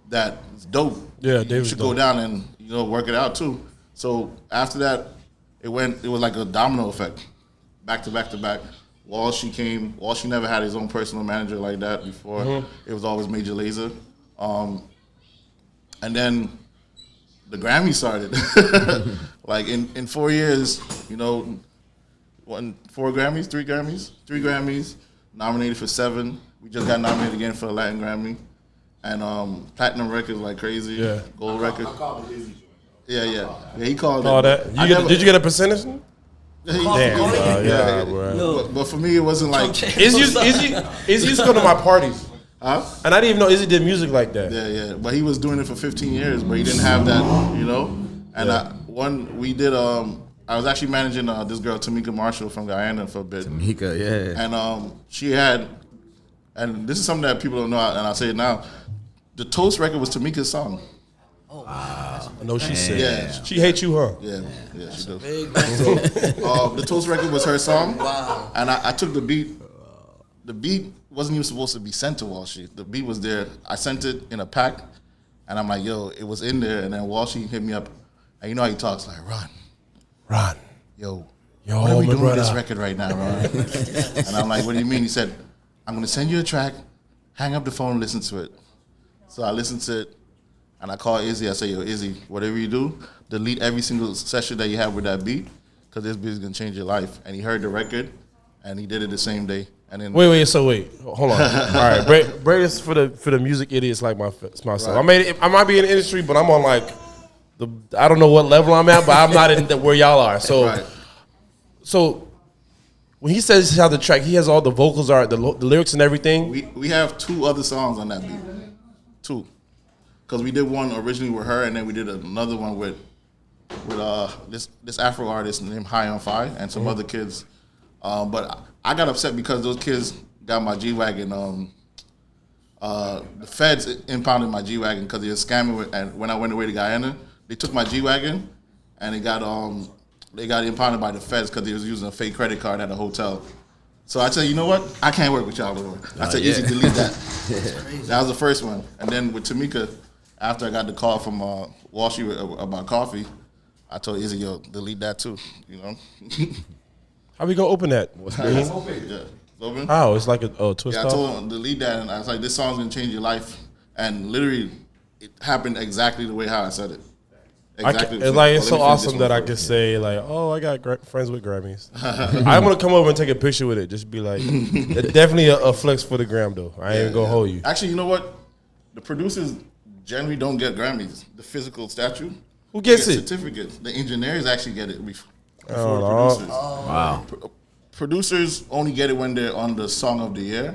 that's dope. Yeah, David. You should go down and, you know, work it out too. So after that, it was like a domino effect, back to back to back. Walshy came. Walshy never had his own personal manager like that before. It was always Major Lazer. And then the Grammy started. Like in 4 years, you know, won 3 Grammys, nominated for 7. We just got nominated again for a Latin Grammy. And platinum records like crazy. Yeah. Gold record. Yeah, he called that. Did you get a percentage? Damn. Bro. But for me, it wasn't like Izzy used to go to my parties. Huh? And I didn't even know Izzy did music like that. Yeah. But he was doing it for 15 years, but he didn't have that, you know. And I was actually managing this girl Tamika Marshall from Guyana for a bit. Tamika, yeah. And she had, and this is something that people don't know, and I'll say it now. The Toast record was Tamika's song. Oh, wow. I know she said. Yeah. She hates you, huh? Yeah, she does. So, the Toast record was her song. Wow. And I took the beat. The beat wasn't even supposed to be sent to Walshy. The beat was there. I sent it in a pack, and I'm like, yo, it was in there. And then Walshy hit me up, and you know how he talks, like, Ron, yo, what are we doing with this record right now, Ron? And I'm like, what do you mean? He said, I'm going to send you a track, hang up the phone, listen to it. So I listened to it, and I called Izzy. I said, yo, Izzy, whatever you do, delete every single session that you have with that beat, because this beat is going to change your life. And he heard the record, and he did it the same day. And then wait, hold on. All right, break this for the music idiots like myself. Right. I might be in the industry, but I'm on like I don't know what level I'm at, but I'm not in where y'all are. So, right. So when he says how the track, he has all the vocals are the lyrics and everything. We have 2 other songs on that beat, 2, because we did one originally with her, and then we did another one with this Afro artist named High on Fire and some other kids. But I got upset because those kids got my G-Wagon. The feds impounded my G-Wagon because they were scamming. And when I went away to Guyana, they took my G-Wagon and they got impounded by the feds because they was using a fake credit card at a hotel. So I said, you know what? I can't work with y'all anymore. I said, easy, delete that. That was the first one. And then with Tamika, after I got the call from Walshy about coffee, I told Izzy, yo, delete that too, you know? How we gonna open that? Yeah. Slogan. Oh, it's like a twist. Yeah, I told him to lead that, and I was like, "This song's gonna change your life," and literally, it happened exactly the way how I said it. Exactly. It's so awesome that I could say like, "Oh, I got friends with Grammys." I'm gonna come over and take a picture with it. Just be like, it's definitely a flex for the gram though. I ain't gonna hold you. Actually, you know what? The producers generally don't get Grammys. The physical statue. Who gets it? Certificates. The engineers actually get it before the producers. Wow. Producers only get it when they're on the Song of the Year,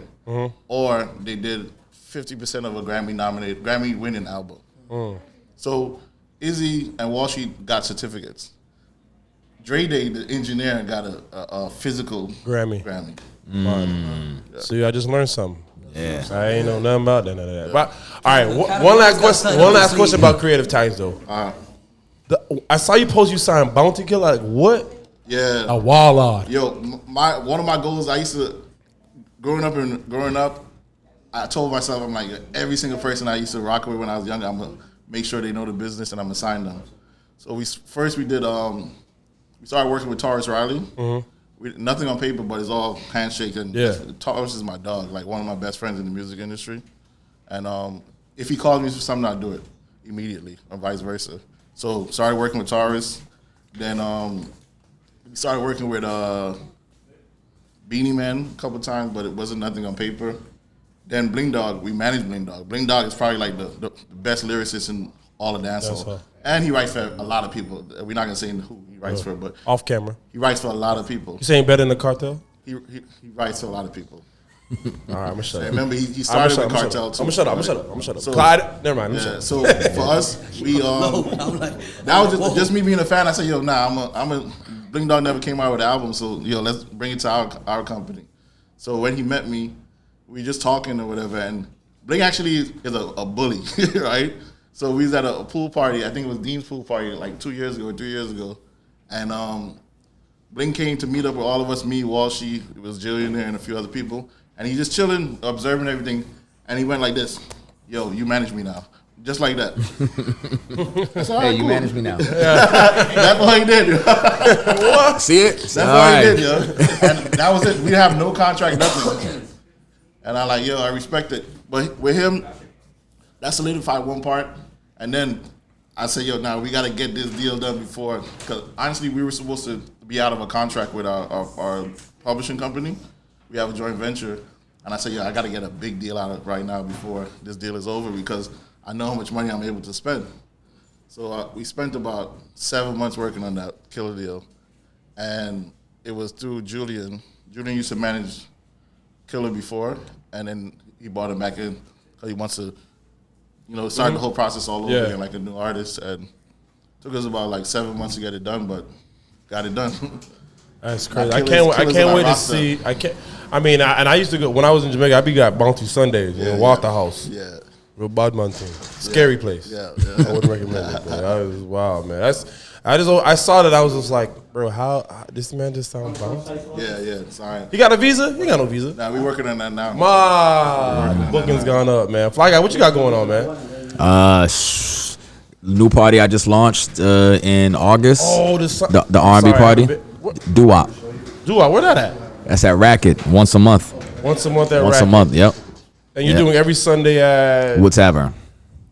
or they did 50% of a Grammy winning album. So Izzy and Walshy got certificates. Dre Day, the engineer, got a physical Grammy. Yeah. See, I just learned something. Yeah. I ain't know nothing about none of that. But all right, one last question. One last question about Creative Times though. I saw you post you signed Bounty Killer. Like what? Yeah. A wallard. Yo, one of my goals, I used to growing up, I told myself, I'm like, every single person I used to rock with when I was younger, I'm gonna make sure they know the business and I'm gonna sign them. So we started working with Taurus Riley. Nothing on paper, but it's all handshake. And Taurus is my dog, like one of my best friends in the music industry. And if he calls me for something, I'll do it immediately, or vice versa. So started working with Taurus. Then we started working with Beanie Man a couple times, but it wasn't nothing on paper. Then Bling Dog, we managed Bling Dog. Bling Dog is probably like the best lyricist in all of dancehall. And he writes for a lot of people. We're not gonna say who he writes for, but off camera, he writes for a lot of people. You saying better than the Cartel? He writes for a lot of people. All right, I'm gonna shut up. Remember, he started with Cartel too. I'm gonna shut up. So, never mind. Yeah, so for us, we that was just me being a fan. I said, yo, I'm a Bling Dog never came out with an album, so let's bring it to our company. So when he met me, we just talking or whatever, and Bling actually is a bully, right? So we was at a pool party. I think it was Dean's pool party like 2 years ago or 3 years ago, and Bling came to meet up with all of us, me, Walshy, it was Jillian there, and a few other people. And he just chilling, observing everything. And he went like this, yo, you manage me now. Just like that. That's all right, Hey, you cool. manage me now. That's all he did. What? See it? That's all he did, yo. And that was it. We have no contract, nothing. And I'm like, yo, I respect it. But with him, that solidified one part. And then I said, yo, now we got to get this deal done before. Because honestly, we were supposed to be out of a contract with our publishing company. We have a joint venture, and I said, I got to get a big deal out of it right now before this deal is over because I know how much money I'm able to spend. So we spent about 7 months working on that killer deal, and it was through Julian. Julian used to manage Killer before, and then he brought him back in because he wants to, start the whole process all over again like a new artist. And it took us about like 7 months to get it done, but got it done. That's crazy. I can't wait to see. I used to go when I was in Jamaica. I be got Bounty Sundays, Walter House. Yeah. Real bad man thing. Scary place. Yeah. I wouldn't recommend it, bro. That was wild, man. I saw that. I was just like, bro, how this man just sounds Bounty? Yeah. Sorry. He got a visa? He got no visa. Nah, we working on that now. Booking's gone up, man. Fly Guy, what you got going on, man? New party I just launched in August. Oh, the R&B party. Doo-wop. Doo-wop, where that at? That's at Racket once a month. Once a month at Once Racket. a month, yep. And you're doing every Sunday at Wood Tavern.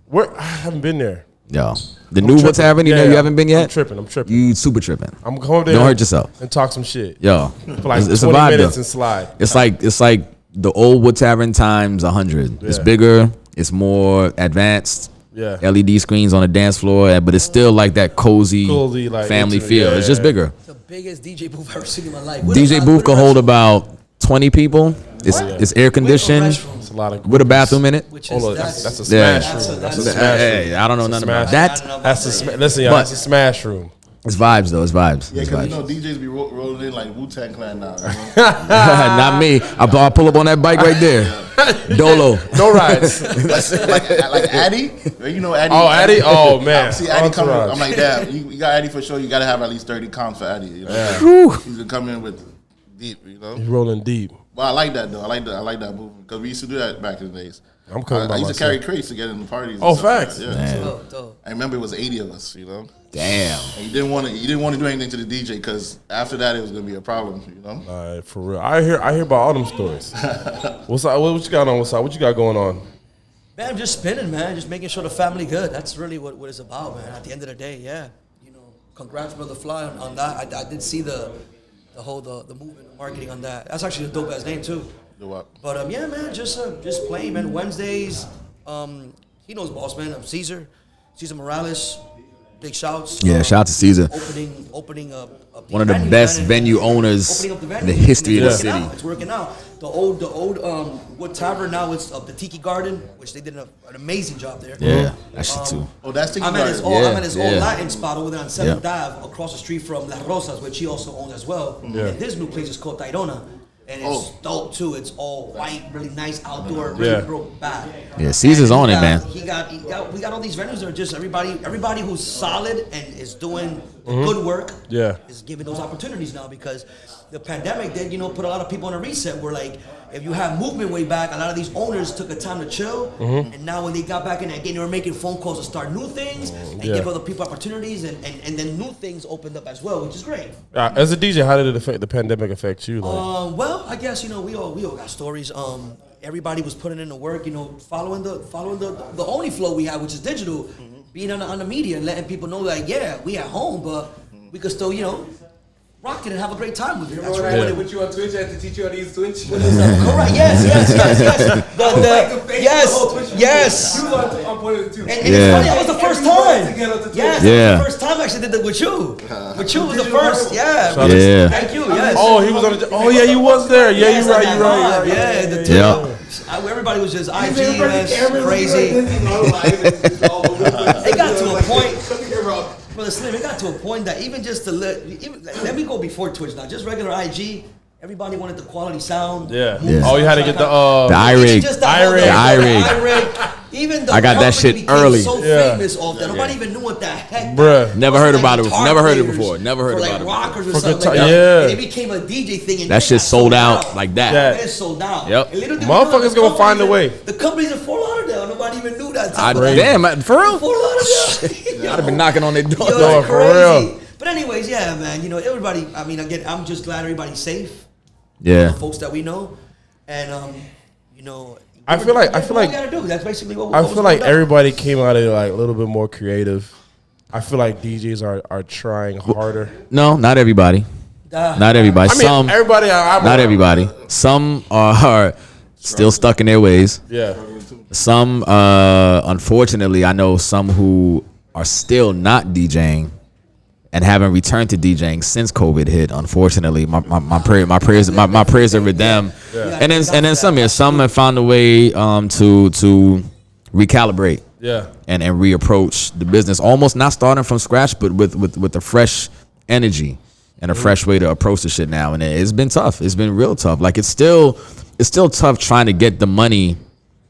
Where? I haven't been there. Yo. The new Wood Tavern, you haven't been yet? I'm tripping. You super tripping. I'm going there. Don't hurt yourself. And talk some shit. Yo. For like it's 20 a vibe, minutes though. and slide. It's like the old Wood Tavern times 100. Yeah. It's bigger. It's more advanced. Yeah. LED screens on the dance floor, but it's still like that cozy like, family intimate. feel. Yeah, It's just bigger. The biggest DJ booth I've ever seen in my life. DJ booth can hold about 20 people. It's air conditioned It's a lot of with a bathroom in it. Which Hold on, is that's a smash Yeah. room. That's a That's smash room. Hey, I don't know nothing about Smash. that. Listen, y'all, But- that's a smash room. It's vibes though. It's vibes. Yeah, It's because vibes. DJs be rolling in like Wu-Tang Clan now. Not me. I'll pull up on that bike right there. Dolo. No rides. like Addy? You know Addy? Oh, Addy? Oh, man. I see Addy coming. Entourage. I'm like, damn, you got Addy for sure. You got to have at least 30 counts for Addy. Whew. He's going to come in with deep, He's rolling deep. But I like that though. I like that movement because we used to do that back in the days. I used to carry crates to get in the parties. Oh, facts. Yeah. So I remember it was 80 of us. Damn. And you didn't want to do anything to the DJ because after that it was gonna be a problem. All right, for real. I hear about all them stories. What's up? What you got on? What you got going on? Man, I'm just spinning, man. Just making sure the family good. That's really what it's about, man. At the end of the day, yeah. Congrats, Brother Fly, on that. I did see the movement, the marketing on that. That's actually a dope ass name too. The what? But yeah, man, just playing, man. Wednesdays, he knows boss, man. Cesar Morales. Big shouts. Yeah, shout out to Caesar. Opening one of the best venue owners in the history of the city. It's working out. The old Wood Tavern now is the Tiki Garden, which they did an amazing job there. Yeah, that shit too. Oh, that's Tiki Garden. I'm at his old Latin spot over there on 7th Ave, across the street from Las Rosas, which he also owns as well. Yeah. And his new place is called Tayrona. And it's dope too. It's all white, really nice outdoor, really broke bad. Yeah, Caesar's on it, man. We got all these venues that are just everybody who's solid and is doing good work. Yeah, is given those opportunities now because the pandemic did put a lot of people on a reset. Where like if you have movement way back, a lot of these owners took a time to chill, and now when they got back in again, they were making phone calls to start new things and give other people opportunities, and then new things opened up as well, which is great. As a DJ, how did the pandemic affect you? Well, I guess we all got stories. Everybody was putting in the work, following the only flow we have, which is digital, being on the media and letting people know like, yeah, we at home, but we could still, rock it and have a great time with it. That's right. When they put you on Twitch, I had to teach you how to use Twitch. Correct. Yes. Yes. You was on point of it too. And it's funny, that was the first time. Yes, that was the first time I actually did that with you. With you was the first. Yeah. Yeah. Thank you. Yes. Oh, he was on the. Oh yeah, you was there. Yeah, you're right. Yeah, the two. Everybody was just IG, crazy. It got to a point. Brother Slim, it got to a point that even just to let me go before Twitch now, just regular IG, everybody wanted the quality sound. Yeah. Oh, you had to get the iRig. Even though I got that shit early. So famous off that, nobody even knew what the heck. Bruh. Never heard about it. Never heard it before. Never heard about it. Rockers or something like that. Yeah. And it became a DJ thing. And that shit sold out like that. Yeah. It sold out. Yep. Motherfuckers gonna find a way. The companies in Fort Lauderdale, nobody even knew that. Damn, for real? Fort Lauderdale. I'd have been knocking on their door. Yo, for real. But anyways, yeah, man. Everybody. I mean, again, I'm just glad everybody's safe. Yeah. The folks that we know, and I feel like we gotta do. That's basically what. I feel like everybody came out of it like a little bit more creative. I feel like DJs are trying harder. No, not everybody. Not everybody. I mean, everybody. Not everybody. Some are still stuck in their ways. Yeah. Some, unfortunately, I know some who are still not DJing and haven't returned to DJing since COVID hit. Unfortunately, my prayers are with them. Yeah. And then some have found a way to recalibrate. Yeah. And reapproach the business, almost not starting from scratch, but with a fresh energy and a fresh way to approach the shit now. And it's been tough. It's been real tough. Like it's still tough trying to get the money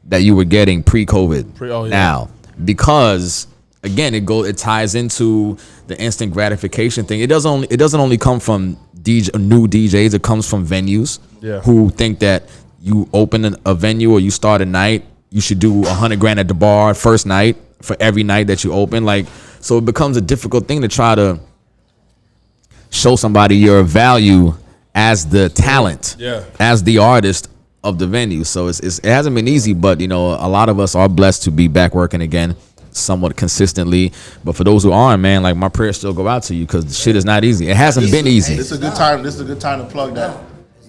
that you were getting pre-COVID now, because again, it ties into the instant gratification thing. It doesn't only come from new DJs. It comes from venues who think that you open a venue or you start a night, you should do $100,000 at the bar first night for every night that you open. Like, so it becomes a difficult thing to try to show somebody your value as the talent, as the artist of the venue. So it hasn't been easy, but a lot of us are blessed to be back working again somewhat consistently. But for those who aren't, man, like my prayers still go out to you, because the shit is not easy. It hasn't been easy. This is a good time. This is a good time to plug that.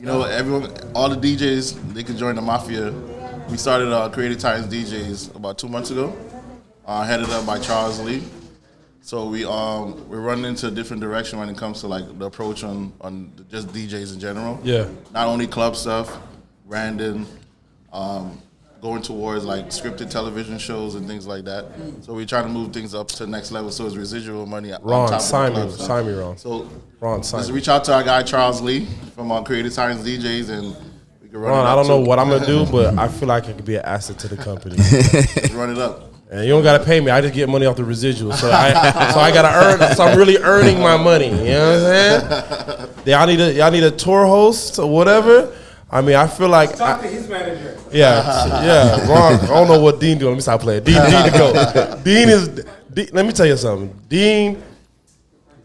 Everyone, all the DJs, they can join the Mafia. We started Creative Times DJs about 2 months ago, headed up by Charles Lee. So we're running into a different direction when it comes to like the approach on just DJs in general. Yeah. Not only club stuff, branding, going towards like scripted television shows and things like that. So we're trying to move things up to the next level. So it's residual money on top of the club stuff. Sign me, Rawwn. So just reach out to our guy Charles Lee from Creative Times DJs, and we can run it up. I don't know what I'm gonna do, but I feel like it could be an asset to the company. Let's run it up. And you don't gotta pay me. I just get money off the residual. So I gotta earn. So I'm really earning my money. You know what I'm saying? Y'all need a tour host or whatever. I mean, I feel like Talk to his manager. yeah, Ron. I don't know what Dean doing. Let me stop playing. Dean to go. Dean, let me tell you something. Dean,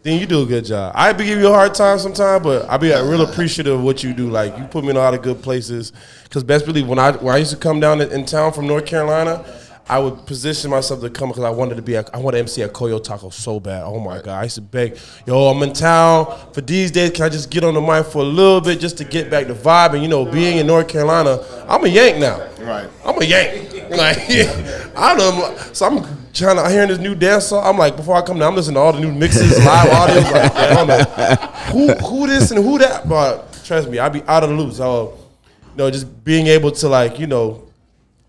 you do a good job. I be giving you a hard time sometimes, but I be real appreciative of what you do. Like, you put me in a lot of good places. Because best believe, when I used to come down in town from North Carolina, I would position myself to come because I wanted to MC at Coyo Taco so bad. Oh my God, I used to beg, yo, I'm in town for these days. Can I just get on the mic for a little bit just to get back the vibe? And you know, being in North Carolina, I'm a Yank now. Right. I'm a Yank. Like, I don't know. So I'm hearing this new dance song. I'm like, before I come down, I'm listening to all the new mixes, live audios. Like, I don't know who this and who that. But trust me, I be out of the loop. So, you know, just being able to, like, you know.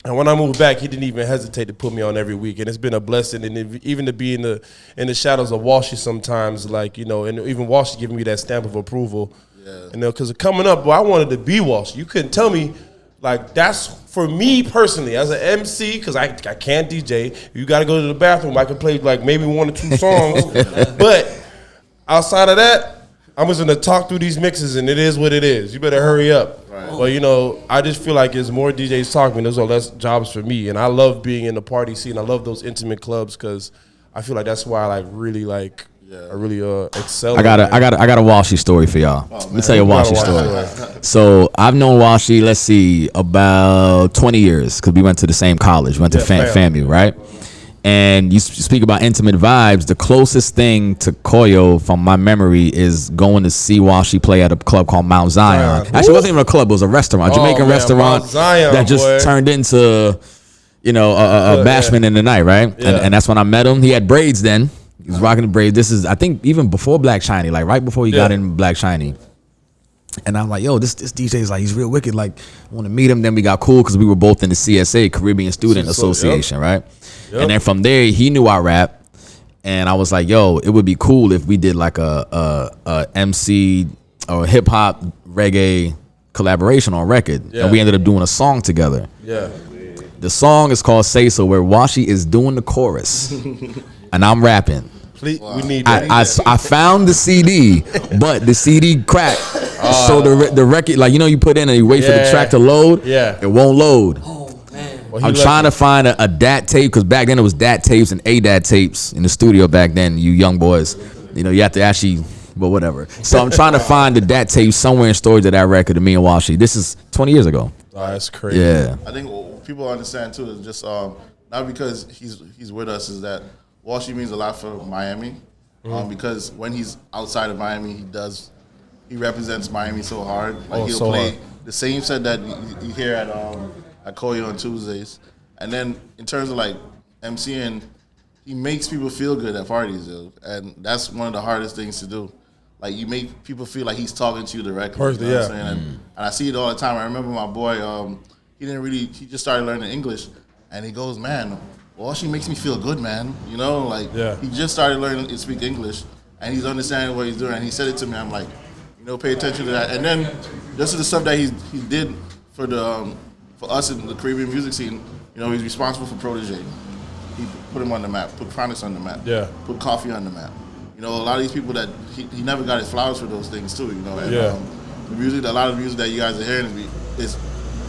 And when I moved back, he didn't even hesitate to put me on every week, and it's been a blessing. And even to be in the shadows of Walshy sometimes, like, you know, and even Walshy giving me that stamp of approval. Yeah. You know, because coming up, I wanted to be Walshy. You couldn't tell me, like, that's for me personally as an MC, because I can't DJ. You got to go to the bathroom. I can play like maybe 1 or 2 songs, but outside of that, I'm just gonna talk through these mixes, and it is what it is. You better hurry up. Right. But you know, I just feel like as more DJs talking, those are less jobs for me, and I love being in the party scene. I love those intimate clubs because I feel like that's why I really excel. I got a Walshy story for y'all. Let me tell you a Walshy story. So I've known Walshy, let's see, about 20 years because we went to the same college, went to FAMU, right? And you speak about intimate vibes. The closest thing to Coyo, from my memory, is going to see Walshy play at a club called Mount Zion. Actually, it wasn't even a club; it was a restaurant, a Jamaican restaurant Zion, that just turned into, you know, a bashment in the night, right? Yeah. And that's when I met him. He had braids then. He was rocking the braids. This is, I think, even before Black Shiny, like right before he got in Black Shiny. And I'm like, yo, this DJ is like, he's real wicked. Like, I want to meet him. Then we got cool because we were both in the CSA, Caribbean Student Association, right? Yep. And then from there, he knew I rap. And I was like, yo, it would be cool if we did like a MC or hip hop reggae collaboration on record. Yeah. And we ended up doing a song together. Yeah. The song is called Say So, where Walshy is doing the chorus. And I'm rapping. Wow. We need that. I found the CD, but the CD cracked. So the record, like, you know, you put in and you wait for the track to load. Yeah. It won't load. Oh man. Well, I'm trying to find a DAT tape, because back then it was DAT tapes and ADAT tapes in the studio back then. You young boys, you know, you have to actually, but whatever. So I'm trying to find the DAT tape somewhere in storage of that record of me and Walshy. This is 20 years ago. Oh, that's crazy. Yeah. I think what people understand too is just not because he's with us, is that Walshy means a lot for Miami, because when he's outside of Miami, he represents Miami so hard. Like, he'll play the same set that you hear at Coyo on Tuesdays, and then in terms of like MCing, he makes people feel good at parties, yo. And that's one of the hardest things to do. Like, you make people feel like he's talking to you directly. You know what I'm saying? And I see it all the time. I remember my boy, he just started learning English, and he goes, man, Walshy makes me feel good, man. You know, like, he just started learning to speak English, and he's understanding what he's doing. And he said it to me. I'm like, you know, pay attention to that. And then just the stuff that he did for us in the Caribbean music scene, you know, he's responsible for Protege. He put him on the map, put Chronix on the map, put Coffee on the map. You know, a lot of these people that he never got his flowers for those things too, you know. And the music, a lot of the music that you guys are hearing is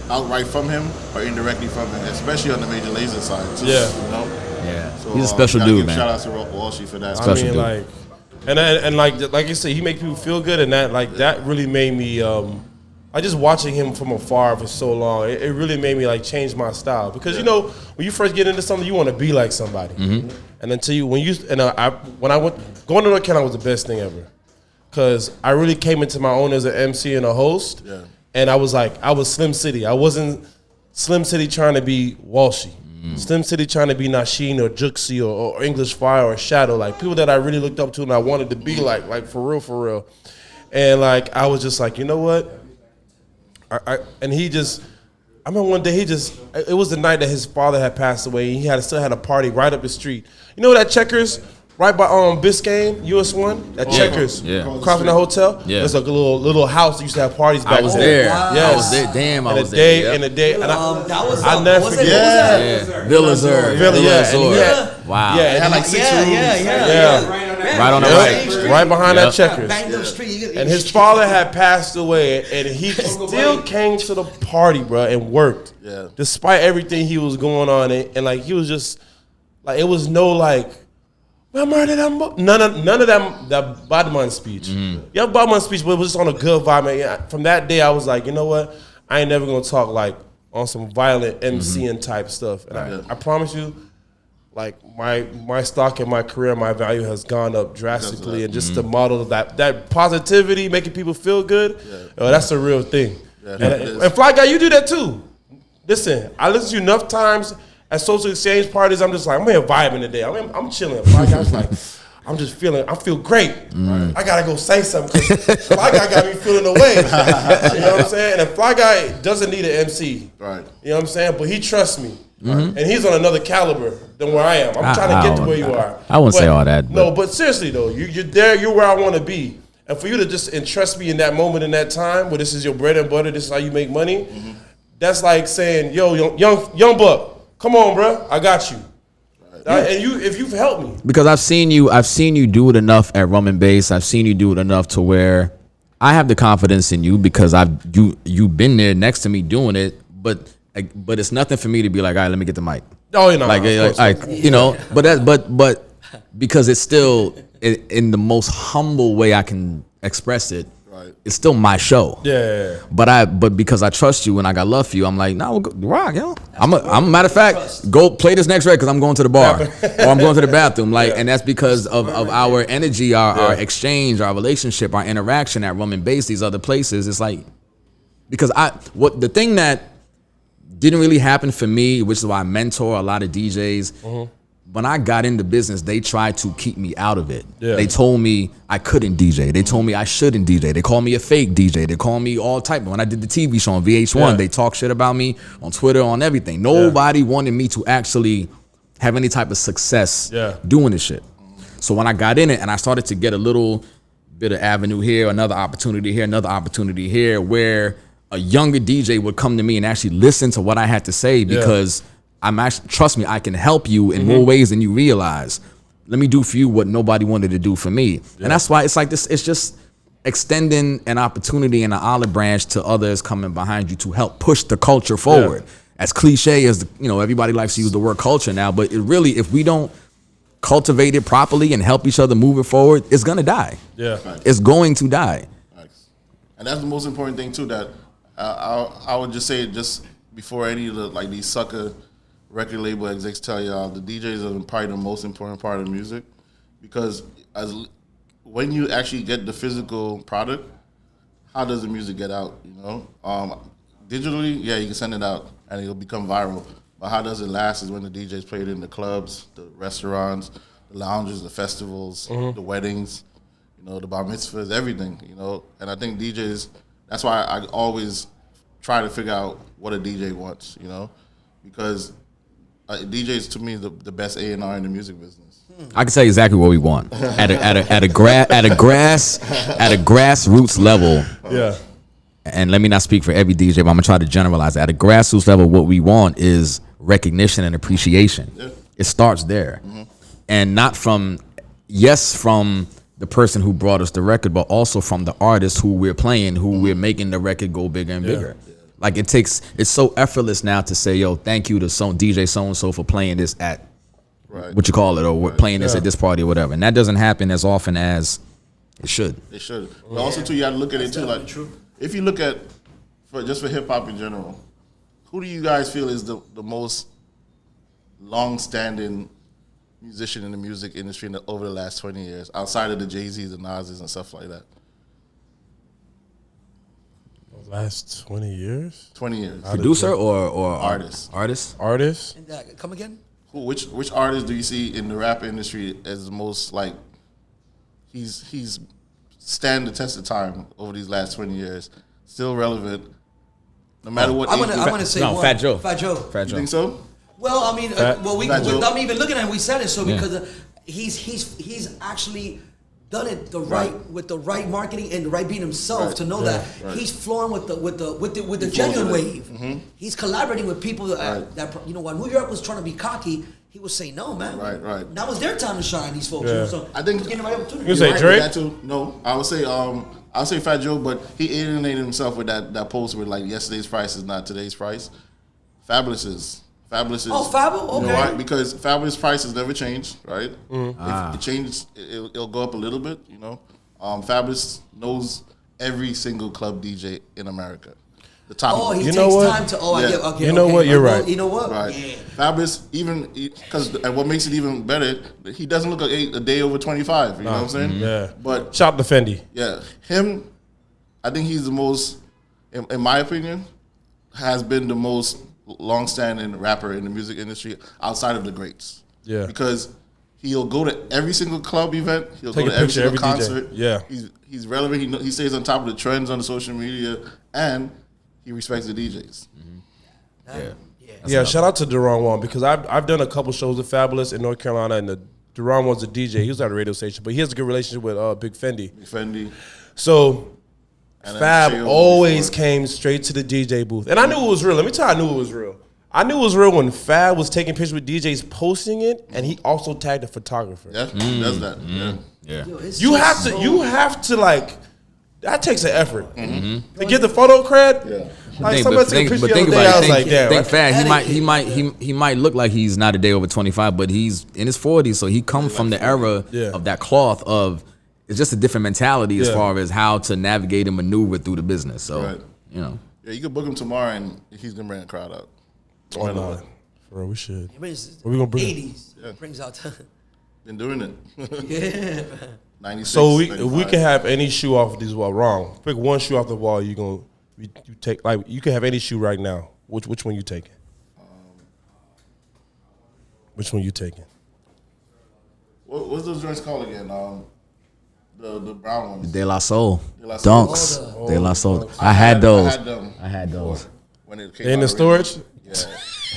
outright from him or indirectly from him, especially on the Major Lazer side too. Yeah. You know? Yeah. So, he's a special dude, man. Shout out to Walshy for that. I mean, like, and like you said, he make people feel good, and that really made me. I just watching him from afar for so long, it really made me like change my style, because you know, when you first get into something, you want to be like somebody, and until you when I went going to North Carolina was the best thing ever, because I really came into my own as an MC and a host, and I was Slim City. I wasn't Slim City trying to be Walshy. Slim City trying to be Nasheen or Juxi or English Fire or Shadow, like people that I really looked up to and I wanted to be like for real. And like I was just like, you know what? I remember one day it was the night that his father had passed away, and he still had a party right up the street. You know that Checkers? Right by Biscayne, US 1, that Checkers, across from the hotel. Yeah. There's like a little house that used to have parties back then. I was there. Wow. Yes. I was there. Damn, I was there. In the day. And I'll never forget. Villa Zur. Wow. Yeah, it had like 6 rooms. Yeah. Right on Right on the right. Right behind that Checkers. Banged up street. And his father had passed away, and he still came to the party, bro, and worked. Yeah. Despite everything he was going on, and like he was just like it was no like, well, none of that Badman speech. Yeah, Badman speech, but it was just on a good vibe. Man. From that day, I was like, you know what? I ain't never gonna talk like on some violent MCing type stuff. And I promise you, like my stock in my career, my value has gone up drastically, and just the model of that positivity, making people feel good, that's a real thing. Yeah, and Fly Guy, you do that too. Listen, I listen to you enough times at social exchange parties. I'm just like, I'm here vibing today. I'm chilling. Fly Guy's like, I feel great. I gotta go say something because Fly Guy got me feeling away. You know what I'm saying? And Fly Guy doesn't need an MC. Right. You know what I'm saying? But he trusts me. And he's on another caliber than where I am. I'm trying to get to where you are. I wouldn't say all that. No, but seriously though, you're there. You're where I want to be. And for you to just entrust me in that moment, in that time, where this is your bread and butter, this is how you make money. That's like saying, yo, young buck, come on, bro, I got you. And if you've helped me, because I've seen you do it enough at Rum and Bass. I've seen you do it enough to where I have the confidence in you because you've been there next to me doing it. But it's nothing for me to be like, all right, let me get the mic. Oh, you know, you know, but because it's still in the most humble way I can express it. Right. It's still my show. Yeah. But because I trust you and I got love for you, I'm like, no, rock, yo. I'm a matter of fact, go play this next record because I'm going to the bar or I'm going to the bathroom. Like, and that's because of our energy, our exchange, our relationship, our interaction at Rum and Bass, these other places. It's like, because the thing that didn't really happen for me, which is why I mentor a lot of DJs. When I got into business, they tried to keep me out of it. Yeah. They told me I couldn't DJ. They told me I shouldn't DJ. They called me a fake DJ. They called me all type. When I did the TV show on VH1, they talk shit about me on Twitter, on everything. Nobody wanted me to actually have any type of success doing this shit. So when I got in it and I started to get a little bit of avenue here, another opportunity here, where a younger DJ would come to me and actually listen to what I had to say because I'm actually, trust me, I can help you in more ways than you realize. Let me do for you what nobody wanted to do for me. And that's why it's like this, it's just extending an opportunity and an olive branch to others coming behind you to help push the culture forward. As cliche as, everybody likes to use the word culture now, but it really, if we don't cultivate it properly and help each other move it forward, it's gonna die. Yeah. It's going to die. And that's the most important thing too, that I would just say, just before any of the, these sucker record label execs tell y'all, the DJs are probably the most important part of music, because when you actually get the physical product, how does the music get out? Digitally, you can send it out and it'll become viral. But how does it last is when the DJs play it in the clubs, the restaurants, the lounges, the festivals, the weddings, the bar mitzvahs, everything. And I think DJs, that's why I always try to figure out what a DJ wants. Because DJs to me is the best A&R in the music business. I can tell you exactly what we want at a grassroots level. Yeah. And let me not speak for every DJ, but I'm gonna try to generalize. At a grassroots level, what we want is recognition and appreciation. Yeah. It starts there, and not from the person who brought us the record, but also from the artist who we're playing, who we're making the record go bigger and bigger. Yeah. Like it's so effortless now to say, yo, thank you to DJ so-and-so for playing this at what you call it, or playing this at this party or whatever. And that doesn't happen as often as it should. It should. But also too, you gotta look at it too, like if you look at, for hip hop in general, who do you guys feel is the most long-standing musician in the music industry over the last 20 years, outside of the Jay-Z's and Nas's and stuff like that? Last 20 years? 20 years. Producer or artist? Artist? And, come again? Which artist do you see in the rap industry as the most, like, he's stand the test of time over these last 20 years, still relevant, no matter what? I'm gonna say one. Fat Joe. You think so? Well, I mean, without even looking at him, we said it so because he's actually done it with the right marketing and the right being himself to know that he's flowing with the genuine wave. Mm-hmm. He's collaborating with people that while New York was trying to be cocky, he was saying no, man. Right. That was their time to shine. These folks. Yeah. So I think getting the right opportunity. You say Drake? No, I would say Fat Joe, but he alienated himself with that post with like yesterday's price is not today's price. Fabulous is. Oh, Fabo? Okay. You know why? Because Fabulous prices never change, right? If it changes, it'll go up a little bit, you know. Fabulous knows every single club DJ in America. The top. Oh, he takes time to. Oh, yeah. Okay. You know what? You're right. You know what? Right. Yeah. Fabulous, and what makes it even better, he doesn't look a day over 25. You know what I'm saying? Yeah. But shout to Fendi. Yeah, him. I think he's the most, in my opinion, has been the most long-standing rapper in the music industry outside of the greats. Yeah. Because he'll go to every single club event. He'll go to every single concert. DJ. Yeah. He's relevant. He stays on top of the trends on the social media, and he respects the DJs. Mm-hmm. Yeah. Shout out to Rawwn because I've done a couple shows with Fabulous in North Carolina, and Rawwn was a DJ. He was at a radio station, but he has a good relationship with Big Fendi. So Fab always came straight to the DJ booth. And I knew it was real. Let me tell you, I knew it was real. I knew it was real when Fab was taking pictures with DJs, posting it, and he also tagged a photographer. Yeah, he does that. Yeah. Yo, You have to like, that takes an effort. Mm-hmm. To get the photo cred. Yeah. Like somebody took a picture the other day, I was like, damn. Think Fab, he might look like he's not a day over 25, but he's in his 40s, so he comes from the era of that cloth of, it's just a different mentality as far as how to navigate and maneuver through the business. So, you know. Yeah, you could book him tomorrow and he's going to bring a crowd out. Why not? For real, we should. What we gonna bring? 80s. Yeah. Brings out. Been doing it. Yeah. 96. So we can have any shoe off these wall. Wrong. Pick one shoe off the wall. You take like you can have any shoe right now. Which one you taking? Which one you taking? What's those joints called again? The brown ones. De La Soul. Dunks. De La Soul. I had those. I had those. When it came in the storage? Yeah.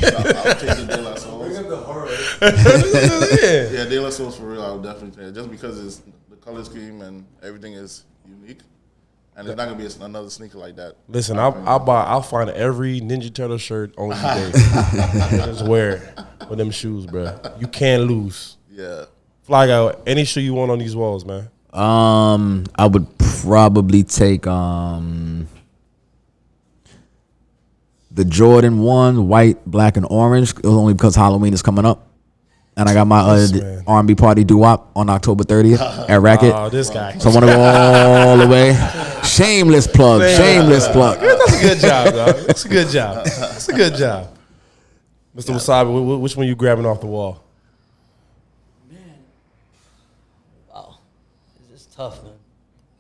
I'll take the De La Souls. Bring up the horror. Yeah, De La Souls for real, I would definitely take it. Just because it's the color scheme and everything is unique. And there's not gonna be another sneaker like that. Listen, I'll find every Ninja Turtle shirt on eBay. Just wear it with them shoes, bro. You can't lose. Yeah. Fly Guy, any shoe you want on these walls, man? I would probably take the Jordan 1, white, black, and orange. It was only because Halloween is coming up. And I got my R&B party doo-wop on October 30th at Racket. Oh, this guy. So I want to go all the way. Shameless plug. Shameless plug. That's a good job, dog. That's a good job. That's a good job. Mr. Wasabi, which one you grabbing off the wall? Man. Wow. It's just tough, man.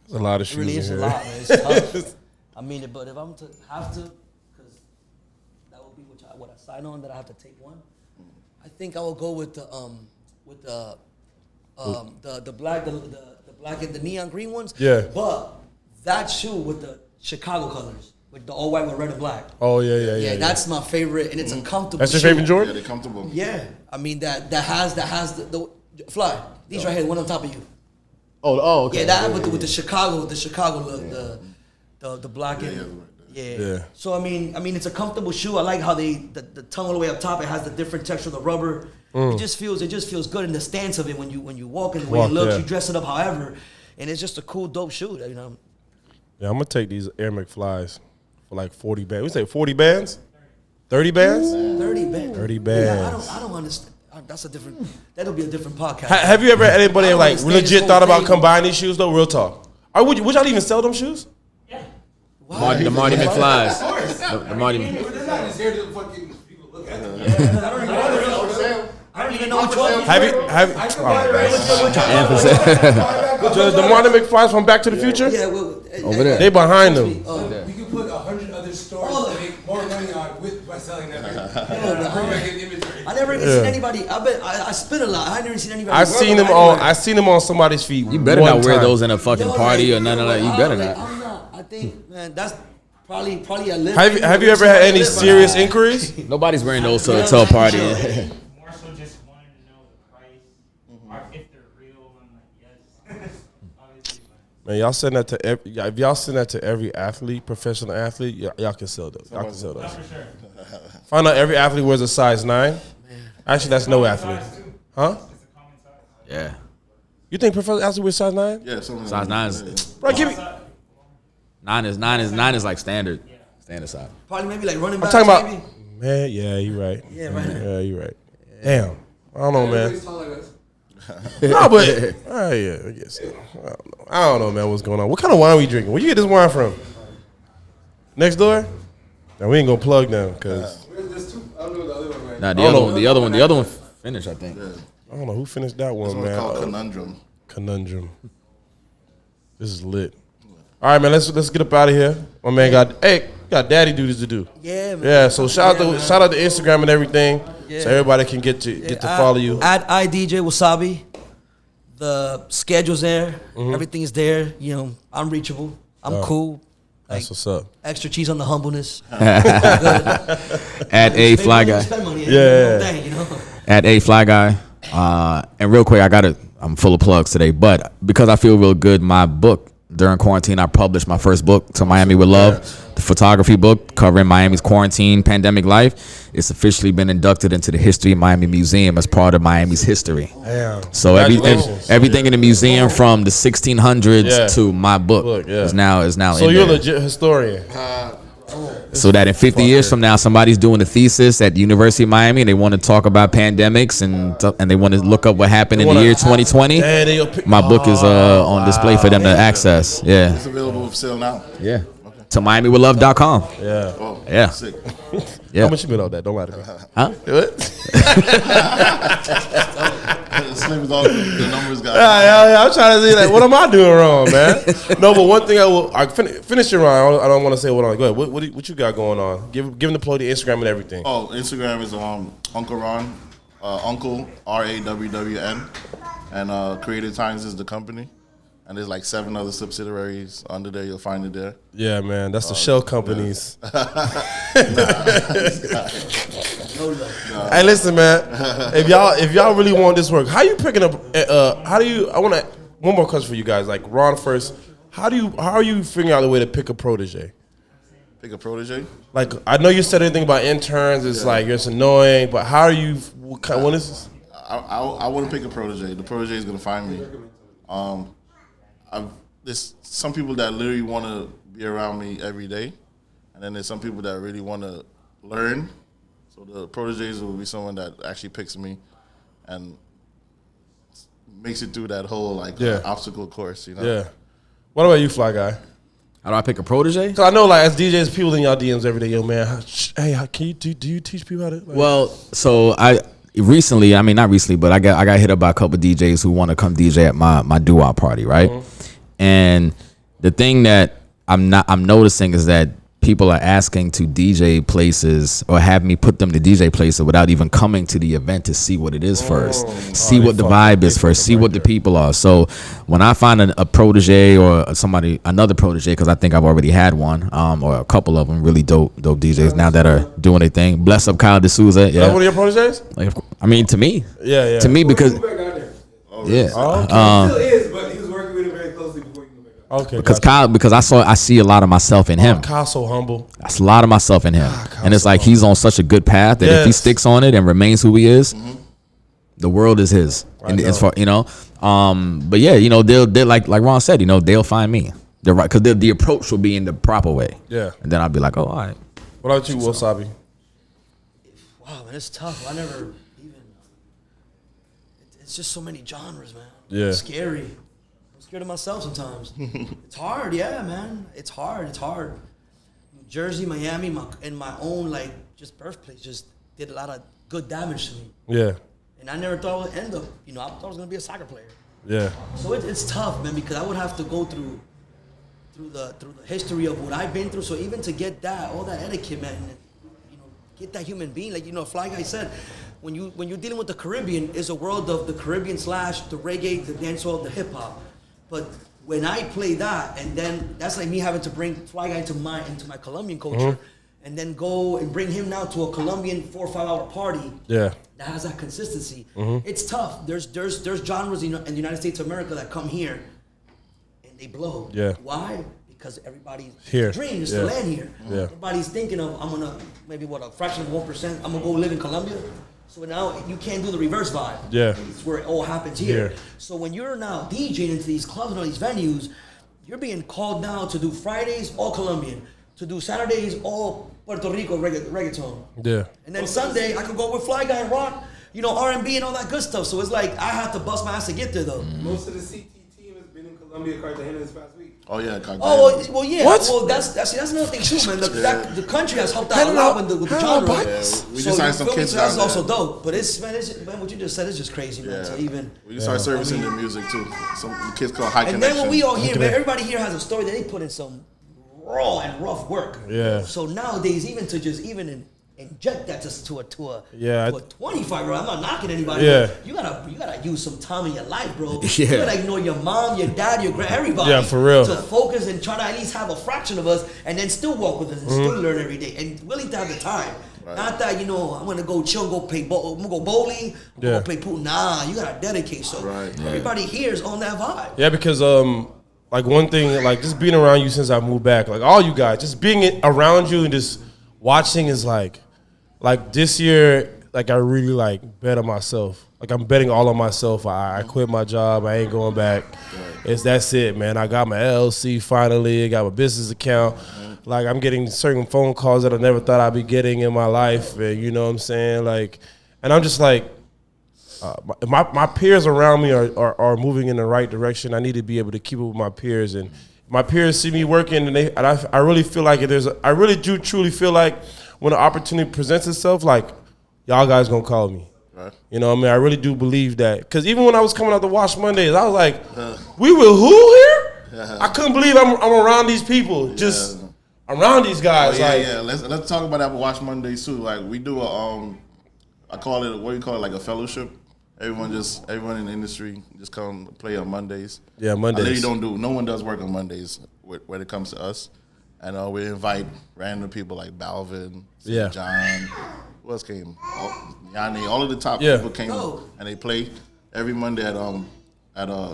There's a lot of shoes It really is in a here. lot, man. It's tough. I mean, but if I'm to have to, because that would be what I sign on, that I have to take one. I think I will go with the black and the neon green ones. Yeah. But that shoe with the Chicago colors, with the all white with red and black. Oh yeah. That's my favorite, and it's a comfortable. That's your shoe. favorite Jordan? Yeah, they're comfortable. Yeah, I mean that has the fly. These right here, the one on top of you. Oh, okay. Yeah, that with the Chicago look, the black and. Yeah. So I mean, it's a comfortable shoe. I like how the tongue all the way up top. It has the different texture of the rubber. It just feels good in the stance of it when you walk and the way it looks. You dress it up, however, and it's just a cool, dope shoe. You know. Yeah, I'm gonna take these Air McFlies for like 40 bands. We say 40 bands, 30 bands, 30 bands. 30 bands. I don't understand. That'll be a different podcast. Have you ever had anybody like legit thought about thing. combining these shoes though? Real talk. Or would y'all even sell them shoes? The Marty McFlies. The Marty. They're not just here to fucking people look at them. I don't even know which one. Have you? The Marty McFlies from Back to the Future? Yeah, well, Over there. They behind them. We could put 100 other stores to make more money by selling them. I never even seen anybody. I spit a lot. I never even seen anybody. I seen them on somebody's feet. You better not wear those in a fucking party or none of that. You better not. I'm not. I think, man, that's probably a limit. Have you ever had any serious inquiries? Nobody's wearing those to a party. More so just wanting to know the price, or if they're real. I'm like, yes. Man, y'all send that to if y'all send that to every athlete, professional athlete, y'all can sell those. Y'all can sell those. For sure. Find out every athlete wears a size 9. Actually, that's no athlete. Huh? Yeah. You think professional athlete wears size 9? Yeah, Size 9 is. Bro, give me. 9 is like standard size. Probably maybe like running I'm backs. talking about. Maybe. Man, yeah, you right. Yeah, right. Yeah, you right. Damn. I don't know, man. Everybody's tall like us. No, but yeah, I guess. I don't know, man. What's going on? What kind of wine we drinking? Where you get this wine from? Next door? Now we ain't gonna plug them because There's 2. I don't know the other one right Nah, Oh, the other one finished, I think. I don't know who finished that one, This one's man. called Conundrum. Conundrum. This is lit. All right, man. Let's get up out of here. My man got daddy duties to do. Yeah, man. Yeah. So shout out to Instagram and everything, Yeah. so everybody can get to follow you. At iDJ Wasabi. The schedule's there. Mm-hmm. Everything is there. You know, I'm reachable. I'm cool. Like, That's what's up. extra cheese on the humbleness. At a fly guy. Spend money, Yeah. Thing, you know? At a fly guy. And real quick, I'm full of plugs today, but because I feel real good, my book during quarantine, I published my first book, To Miami with Love, the photography book covering Miami's quarantine pandemic life. It's officially been inducted into the History of Miami Museum as part of Miami's history. Damn. So Congratulations. everything in the museum from the 1600s to my book is now So in you're a there. legit historian. So that in 50 years from now, somebody's doing a thesis at the University of Miami and they want to talk about pandemics and they want to look up what happened in the year 2020. My book is on display for them to access. Yeah. It's available for sale now. Yeah. To MiamiWithLove.com. Yeah. Oh, Yeah. sick. Yeah. How much you been on that? Don't lie to me. Huh? Slim is all the numbers got. Yeah, I'm trying to see like, what am I doing wrong, man? No, but one thing I finish your rhyme. I don't want to say what on. Go ahead. What you got going on? Give them the plug, the Instagram and everything. Oh, Instagram is Uncle Rawwn, Uncle RAWWN, and Creative Times is the company. And there's like 7 other subsidiaries under there. You'll find it there. Yeah, man, that's the shell companies. Hey, listen, man. If y'all really want this work, how you picking up? I want to one more question for you guys. Like Ron first. How are you figuring out the way to pick a protege? Pick a protege? Like I know you said anything about interns. It's like it's annoying, but how are you? What is this? I want to pick a protege. The protege is gonna find me. There's some people that literally want to be around me every day, and then there's some people that really want to learn. So the proteges will be someone that actually picks me and makes it through that whole obstacle course. You know? Yeah. What about you, Fly Guy? How do I pick a protege? So I know, like, as DJs, people in y'all DMs every day, yo, man. Hey, can you do you teach people how to? Like, Well, so not recently, but I got hit up by a couple of DJs who want to come DJ at my doo-wop party, right? And the thing that I'm noticing is that people are asking to DJ places or have me put them to DJ places without even coming to the event to see what it is first, see what the vibe is first, see what the people are. So when I find a protege or another protege, because I think I've already had one or a couple of them, really dope DJs now that are doing their thing. Bless up Kyle D'Souza. Yeah. That's one of your proteges? Like, I mean, to me. Yeah. To me, because He moved back down there. yeah. Still is, but he was working with him very closely before he moved back down. Okay. Because gotcha. Kyle, because I see a lot of myself in him. Kyle's so humble. That's a lot of myself in him, and it's like he's on such a good path that if he Yes. sticks on it and remains who he is, the world is his. And know. as far but yeah, they'll like Ron said, they'll find me. They're right because the approach will be in the proper way. Yeah. and then I'll be like, oh, all right. What about you, Wasabi? Wow, man, it's tough. I never even. It's just so many genres, man. Yeah. It's scary. I'm scared of myself sometimes. It's hard, yeah, man. It's hard. New Jersey, Miami, and my own just birthplace just did a lot of good damage to me. Yeah. And I never thought it would end up. I thought I was gonna be a soccer player. Yeah. So it's tough, man, because I would have to go through the history of what I've been through. So even to get all that etiquette, man, and, get that human being, Fly Guy said, when you're dealing with the Caribbean, is a world of the Caribbean / the reggae, the dancehall, the hip hop. But when I play that, and then that's like me having to bring Fly Guy into my Colombian culture, and then go and bring him now to a Colombian 4 or 5 hour party. Yeah. That has that consistency. It's tough. There's genres in the United States of America that come here, and and they blow. Yeah. Why? Because everybody's Here. dream is to land here. Yeah. Everybody's thinking of, I'm gonna, maybe a fraction of 1%, I'm gonna go live in Colombia. So now you can't do the reverse vibe. Yeah. It's where it all happens here. So when you're now DJing into these clubs and all these venues, you're being called now to do Fridays all Colombian, to do Saturdays all Puerto Rico reggaeton. Yeah. And then Sunday I could go with Fly Guy and rock, R&B and all that good stuff. So it's like I have to bust my ass to get there though. Most of the CT team has been in Colombia, Cartagena this past week. Oh yeah, Cartagena. Oh well, yeah. What? Well, that's another thing too, man. The country has helped out a lot with the genre. Yeah, we just signed some kids so down that's also there. dope. But man, what you just said is just crazy, man. So even We just started servicing their music too. Some kids called High and Connection. then when we all hear, man, everybody here has a story that they put in some raw and rough work. Yeah. So nowadays, even to just inject that just to a 25-year-old. I'm not knocking anybody. Yeah. But you gotta use some time in your life, bro. Yeah. You gotta ignore your mom, your dad, your everybody. Yeah, for real. To focus and try to at least have a fraction of us, and then still walk with us and still learn every day, and willing to have the time. Right. Not that I'm gonna go chill, I'm gonna go bowling, I'm gonna play pool. Nah, you gotta dedicate. So everybody here is on that vibe. Yeah, because like one thing, like just being around you since I moved back, like all you guys, just being around you and just watching is like this year, like I really like bet on myself. Like I'm betting all on myself. I quit my job. I ain't going back. That's it, man. I got my LLC finally. I got my business account. Like I'm getting certain phone calls that I never thought I'd be getting in my life. And you know what I'm saying? Like, and I'm just like, my peers around me are moving in the right direction. I need to be able to keep up with my peers, and my peers see me working, and I really feel like I really do truly feel like when an opportunity presents itself, like y'all guys gonna call me. Right. You know what I mean? I really do believe that, because even when I was coming out to Wash Mondays, I was like, we were who here? I couldn't believe I'm around these people, just around these guys. Let's talk about that with Wash Mondays too. Like we do I call it, what do you call it, like a fellowship. Everyone in the industry just come play on Mondays. Yeah, Mondays. No one does work on Mondays when it comes to us. And we invite random people like Balvin, St. John, who else came? Yanni, all of the top people came and they play every Monday at I'm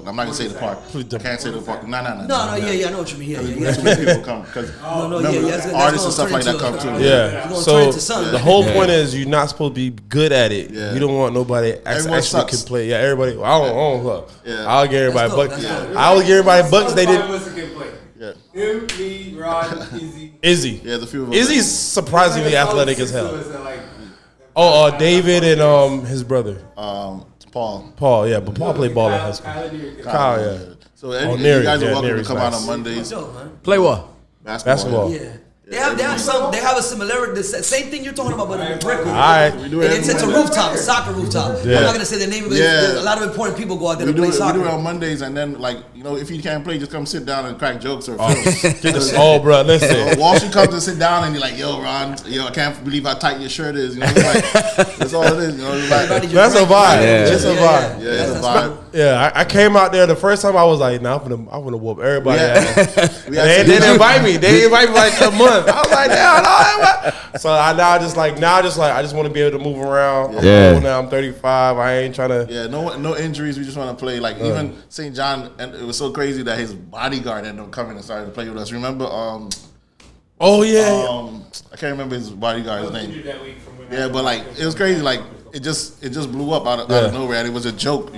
not gonna say the park. I can't say the park. No. I know what you mean. Yeah. That's when people come because artists and stuff like that come too. Yeah. So the whole point is you're not supposed to be good at it. Yeah. You don't want nobody actually can play. Yeah, everybody. I don't look. Yeah. I'll give everybody bucks. I will give everybody bucks. They didn't. Yeah. Him, me, Rod, Izzy. Izzy. Yeah, the few of them. Izzy's surprisingly athletic as hell. David and his brother. Paul, yeah, but Paul played ball in high school. Kyle, yeah. So you guys are welcome to come out on Mondays. Play what? Basketball. Yeah. They have a similarity. The same thing you're talking about, but in brick. All right. It's a rooftop, a soccer rooftop. Yeah. I'm not gonna say the name of it. Yeah. A lot of important people go out there to play soccer. We do it on Mondays, and then if you can't play, just come sit down and crack jokes or films. Bro, listen. Walsh comes and sit down, and you're like, "Yo, Ron, I can't believe how tight your shirt is." That's all it is. That's a vibe. It's a vibe. Yeah, it's a vibe. Yeah, I came out there the first time. I was like, "Nah, I'm gonna whoop everybody." Yeah. They didn't invite me. They didn't invite me like a month. I was like, "No." So I I just want to be able to move around. I'm old now. I'm 35. I ain't trying to. Yeah, no injuries. We just want to play. Like even St. John, and it was so crazy that his bodyguard ended up coming and started to play with us. Remember? Oh yeah. I can't remember his bodyguard's name. Yeah, but it was crazy. Like it just blew up out of nowhere, and it was a joke,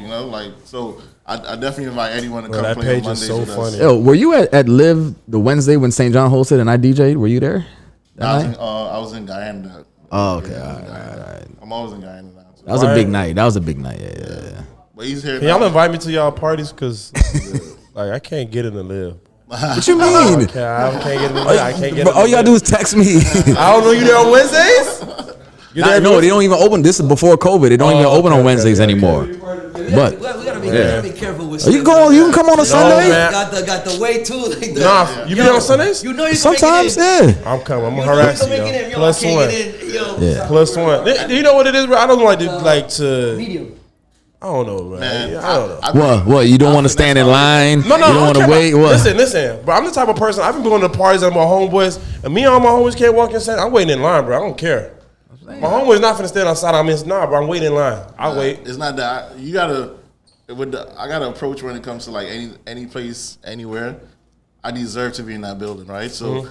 So I definitely invite anyone to come that play on page is Mondays so with us. funny. Yo, were you at Live the Wednesday when St. John hosted and I DJ'd? Were you there? I was in Guyana. Oh, okay. All right. I'm always in Guyana now. That was a big night. Yeah. But he's here. Can y'all invite me to y'all parties? Cause I can't get in the Live. What you mean? I can't get in the Live. I can't get. All you gotta do is text me. I don't know you there on Wednesdays. No, they don't even open. This is before COVID. They don't even open on Wednesdays anymore. But we gotta be careful with. You can come on a Sunday. Got the way too. You be there on Sundays? You know you sometimes. Yeah. I'm coming. I'm gonna harass you. +1. Yeah. +1. Do you know what it is, bro? I don't like to. Medium. I don't know, man. Man, I don't know. What? You don't want to stand in line? No. You don't want to wait? What? Listen. Bro, I'm the type of person. I've been going to parties with my homeboys, and me and all my homies can't walk inside. I'm waiting in line, bro. I don't care. My homeboy's not finna stand outside. Bro. I'm waiting in line. I'll wait. It's not that. You gotta. I got an approach when it comes to like any place, anywhere. I deserve to be in that building, right? So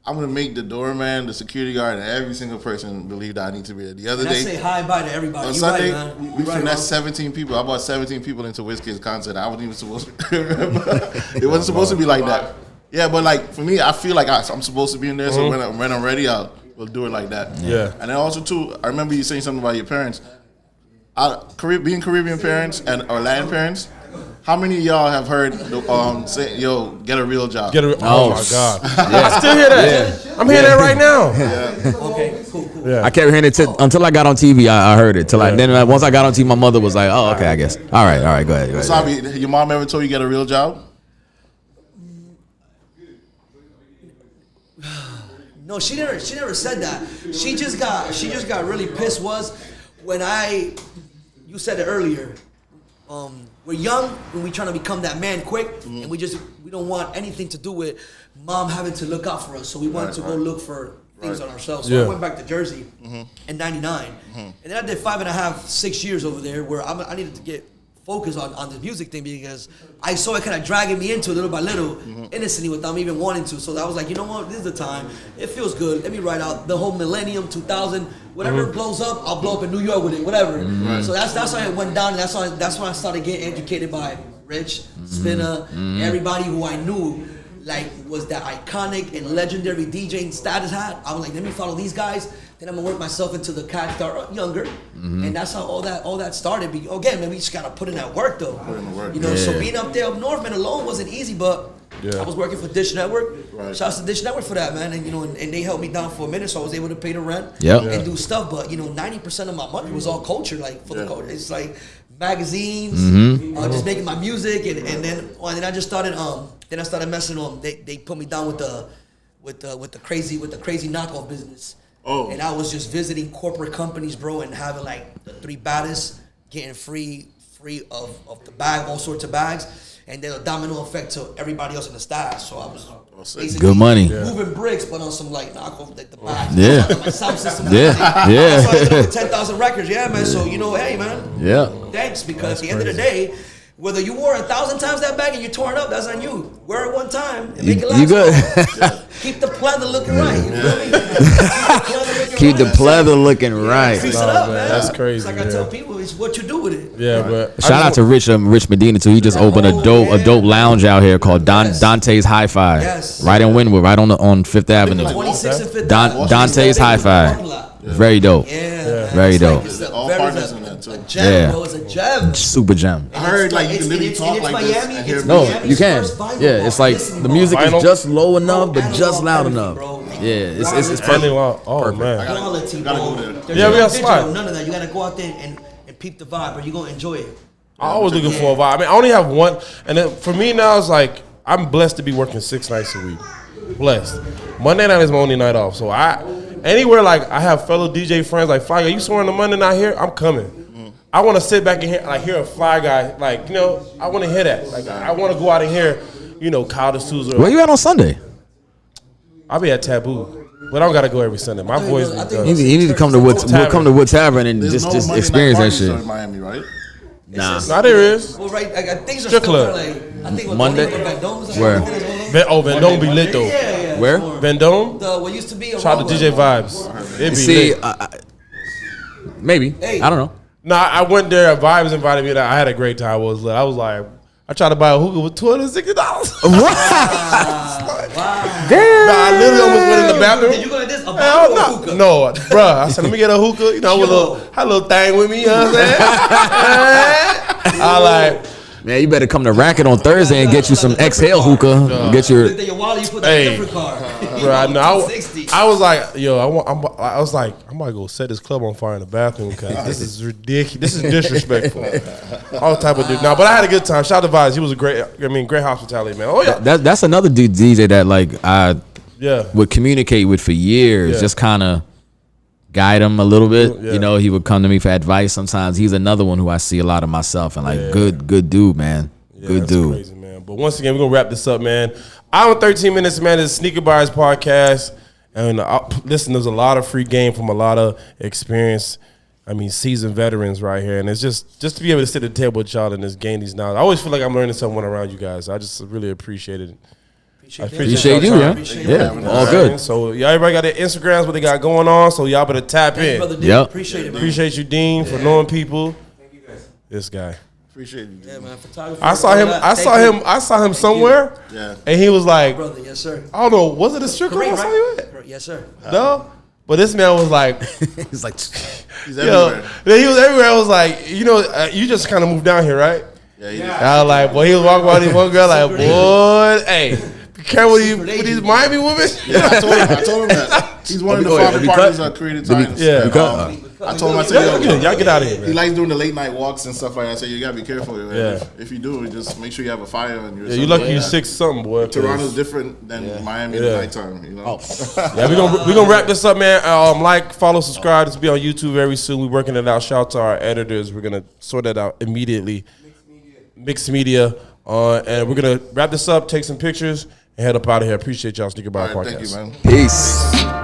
I'm gonna make the doorman, the security guard, and every single person believe that I need to be there. The other day, I say hi and bye to everybody. on You Sunday, right, man. we finessed 17 people. I brought 17 people into WizKid's concert. I wasn't even supposed to. Remember? It wasn't supposed to be like that. Yeah, but like for me, I feel like I'm supposed to be in there. So when I'm ready, we'll do it like that. Yeah. And then also too, I remember you saying something about your parents. Being Caribbean parents or Latin parents. How many of y'all have heard say, "Yo, get a real job"? Oh my God! I still hear that. Yeah. I'm hearing that right now. Okay, cool. Yeah. I kept hearing it until I got on TV. I heard it. Then once I got on TV, my mother was like, "Oh, okay, I guess." All right, go ahead. Wasabi, your mom ever told you get a real job? No, she never said that. She just got really pissed when you said it earlier. We're young and we trying to become that man quick, and we don't want anything to do with mom having to look out for us. So we wanted to go look for things on ourselves. So I went back to Jersey in '99, and then I did 5.5, 6 years over there where I needed to get focused on the music thing because I saw it kind of dragging me into it little by little, innocently without me even wanting to. So I was like, you know what, this is the time. It feels good. Let me write out the whole millennium, 2000, whatever blows up, I'll blow up in New York with it, whatever. So that's how it went down. And that's when I started getting educated by Rich, Spinner, everybody who I knew like was that iconic and legendary DJing status had. I was like, let me follow these guys. Then I'm gonna work myself into the cats that are younger, and that's how all that started. Again, man, we just gotta put in that work though. You know, so being up there up north, man, alone wasn't easy, but I was working for Dish Network. Shouts to Dish Network for that, man, and and they held me down for a minute, so I was able to pay the rent and do stuff. But 90% of my money was all culture, like for the culture. It's like magazines, just making my music, and then I just started. Then I started messing on. They put me down with the crazy knockoff business. Oh. And I was just visiting corporate companies, bro, and having like the 3 baddest getting free of the bag, all sorts of bags, and then a domino effect to everybody else in the staff. So I was basically good money, moving bricks, but on some like knockoff like the bags. My sound system. Yeah. So I ended up with 10,000 records. Yeah, man. So hey, man. Yeah. Thanks, because at the end of the day, whether you wore 1,000 times that bag and you tore it up, that's on you. Wear it one time and make it last. You good? Keep the pleather looking right. You feel me? Keep the pleather looking right. Fix it up, man. That's crazy. It's like I tell people, it's what you do with it. Yeah, but shout out to Rich Medina too. He just opened a dope lounge out here called Dante's Hi-Fi. Yes. Right in Wynwood, right on Fifth Avenue. 26th and 5th Avenue. Dante's Hi-Fi. Very dope. Yeah. Very dope. All partners in that too. A gem, bro. It's a gem. Super gem. I heard like you can literally talk like this and hear No, music. you can. Yeah, it's like the music is just low enough, but just loud enough. Yeah, it's perfect. Oh man, Quality, gotta bro. go there. There's Yeah, we no got digital, slide. none of that. You gotta go out there and peep the vibe, or you're gonna enjoy it. I always looking for a vibe. I mean, I only have one, and then for me now it's like I'm blessed to be working 6 nights a week. Blessed. Monday night is my only night off, so anywhere like I have fellow DJ friends like Fly Guy. You swearing the Monday night here? I'm coming. I want to sit back and hear a Fly Guy, like, I want to hear that. Like, I want to go out and hear, Kyle the Souza. Where you at on Sunday? I'll be at Taboo, but I don't got to go every Sunday. My boys be done. You need to come to Wood Tavern and There's just no Monday experience night that parties shit. in Miami, right? Nah. Nah, there is. Well, right, things are Strip still club. like, I think Monday? Where? Vendome be lit, though. Yeah. Where? Vendome? What used to be a Shout out to DJ Vibes. It be See, lit. maybe. Hey. I don't know. Nah, I went there. Vibes invited me. I had a great time. I was like, I tried to buy a hookah with $260. Wow. Damn. Nah, I literally almost went in the bathroom. Did you go like this? A Hell bottle no. of hookah? No, bruh. I said, let me get a hookah. Had a little thing with me. You know what I'm saying? I like. Man, you better come to Racket on Thursday and get you some Exhale hookah. Get your. Looked at your wallet, you put that different card. Bro, I know. 260. I was like, yo, I was like, I'm about to go set this club on fire in the bathroom because this is ridiculous. This is disrespectful. All type of dude. Nah, but I had a good time. Shout out to Vibes. He was great hospitality, man. Oh yeah. That's another dude DJ that like I Yeah. would communicate with for years. Yeah. Just kind of guide him a little bit. Yeah. He would come to me for advice sometimes. He's another one who I see a lot of myself and like good dude, man. Yeah, good that's dude. crazy, man. But once again, we're gonna wrap this up, man. Hour and 13 minutes, man. This is Sneaker Buyers Podcast, and listen, there's a lot of free game from a lot of experienced I mean, seasoned veterans right here, and it's just to be able to sit at the table with y'all and just gain these knowledge. I always feel like I'm learning someone around you guys. I just really appreciate it. Appreciate you, yeah. Yeah, all good. So y'all, everybody got their Instagrams, what they got going on. So y'all better tap in. Yep. Appreciate it, man. Appreciate you, Dean, for knowing people. Thank you guys. This guy. Appreciate you. Yeah, man. Photography. I saw him somewhere. Yeah. And he was like, brother, yes, sir. I don't know, was it a strip club I saw you at? Yes, sir. No. But this man was like, he's like, he's everywhere. He was everywhere. I was like, you just kind of moved down here, right? Yeah. I was like, boy, he was walking by this one girl like, boy, hey, be careful with these Miami women. Yeah, I told him that. He's one of the father partners at Creative Times. Yeah. I told him, I said, y'all get out of here, man. He likes doing the late night walks and stuff like that. I said, you gotta be careful. Man. Yeah. If you do, just make sure you have a fire on your. Yeah, you lucky you 6-something, boy. Toronto's different than Miami at nighttime. You know. Yeah, we gonna wrap this up, man. Like, follow, subscribe. This will be on YouTube very soon. We're working it out. Shout out to our editors. We're gonna sort that out immediately. Mixed media. And we're gonna wrap this up, take some pictures, and head up out of here. Appreciate y'all. Sneaker Bar Podcast. Thank you, man. Peace.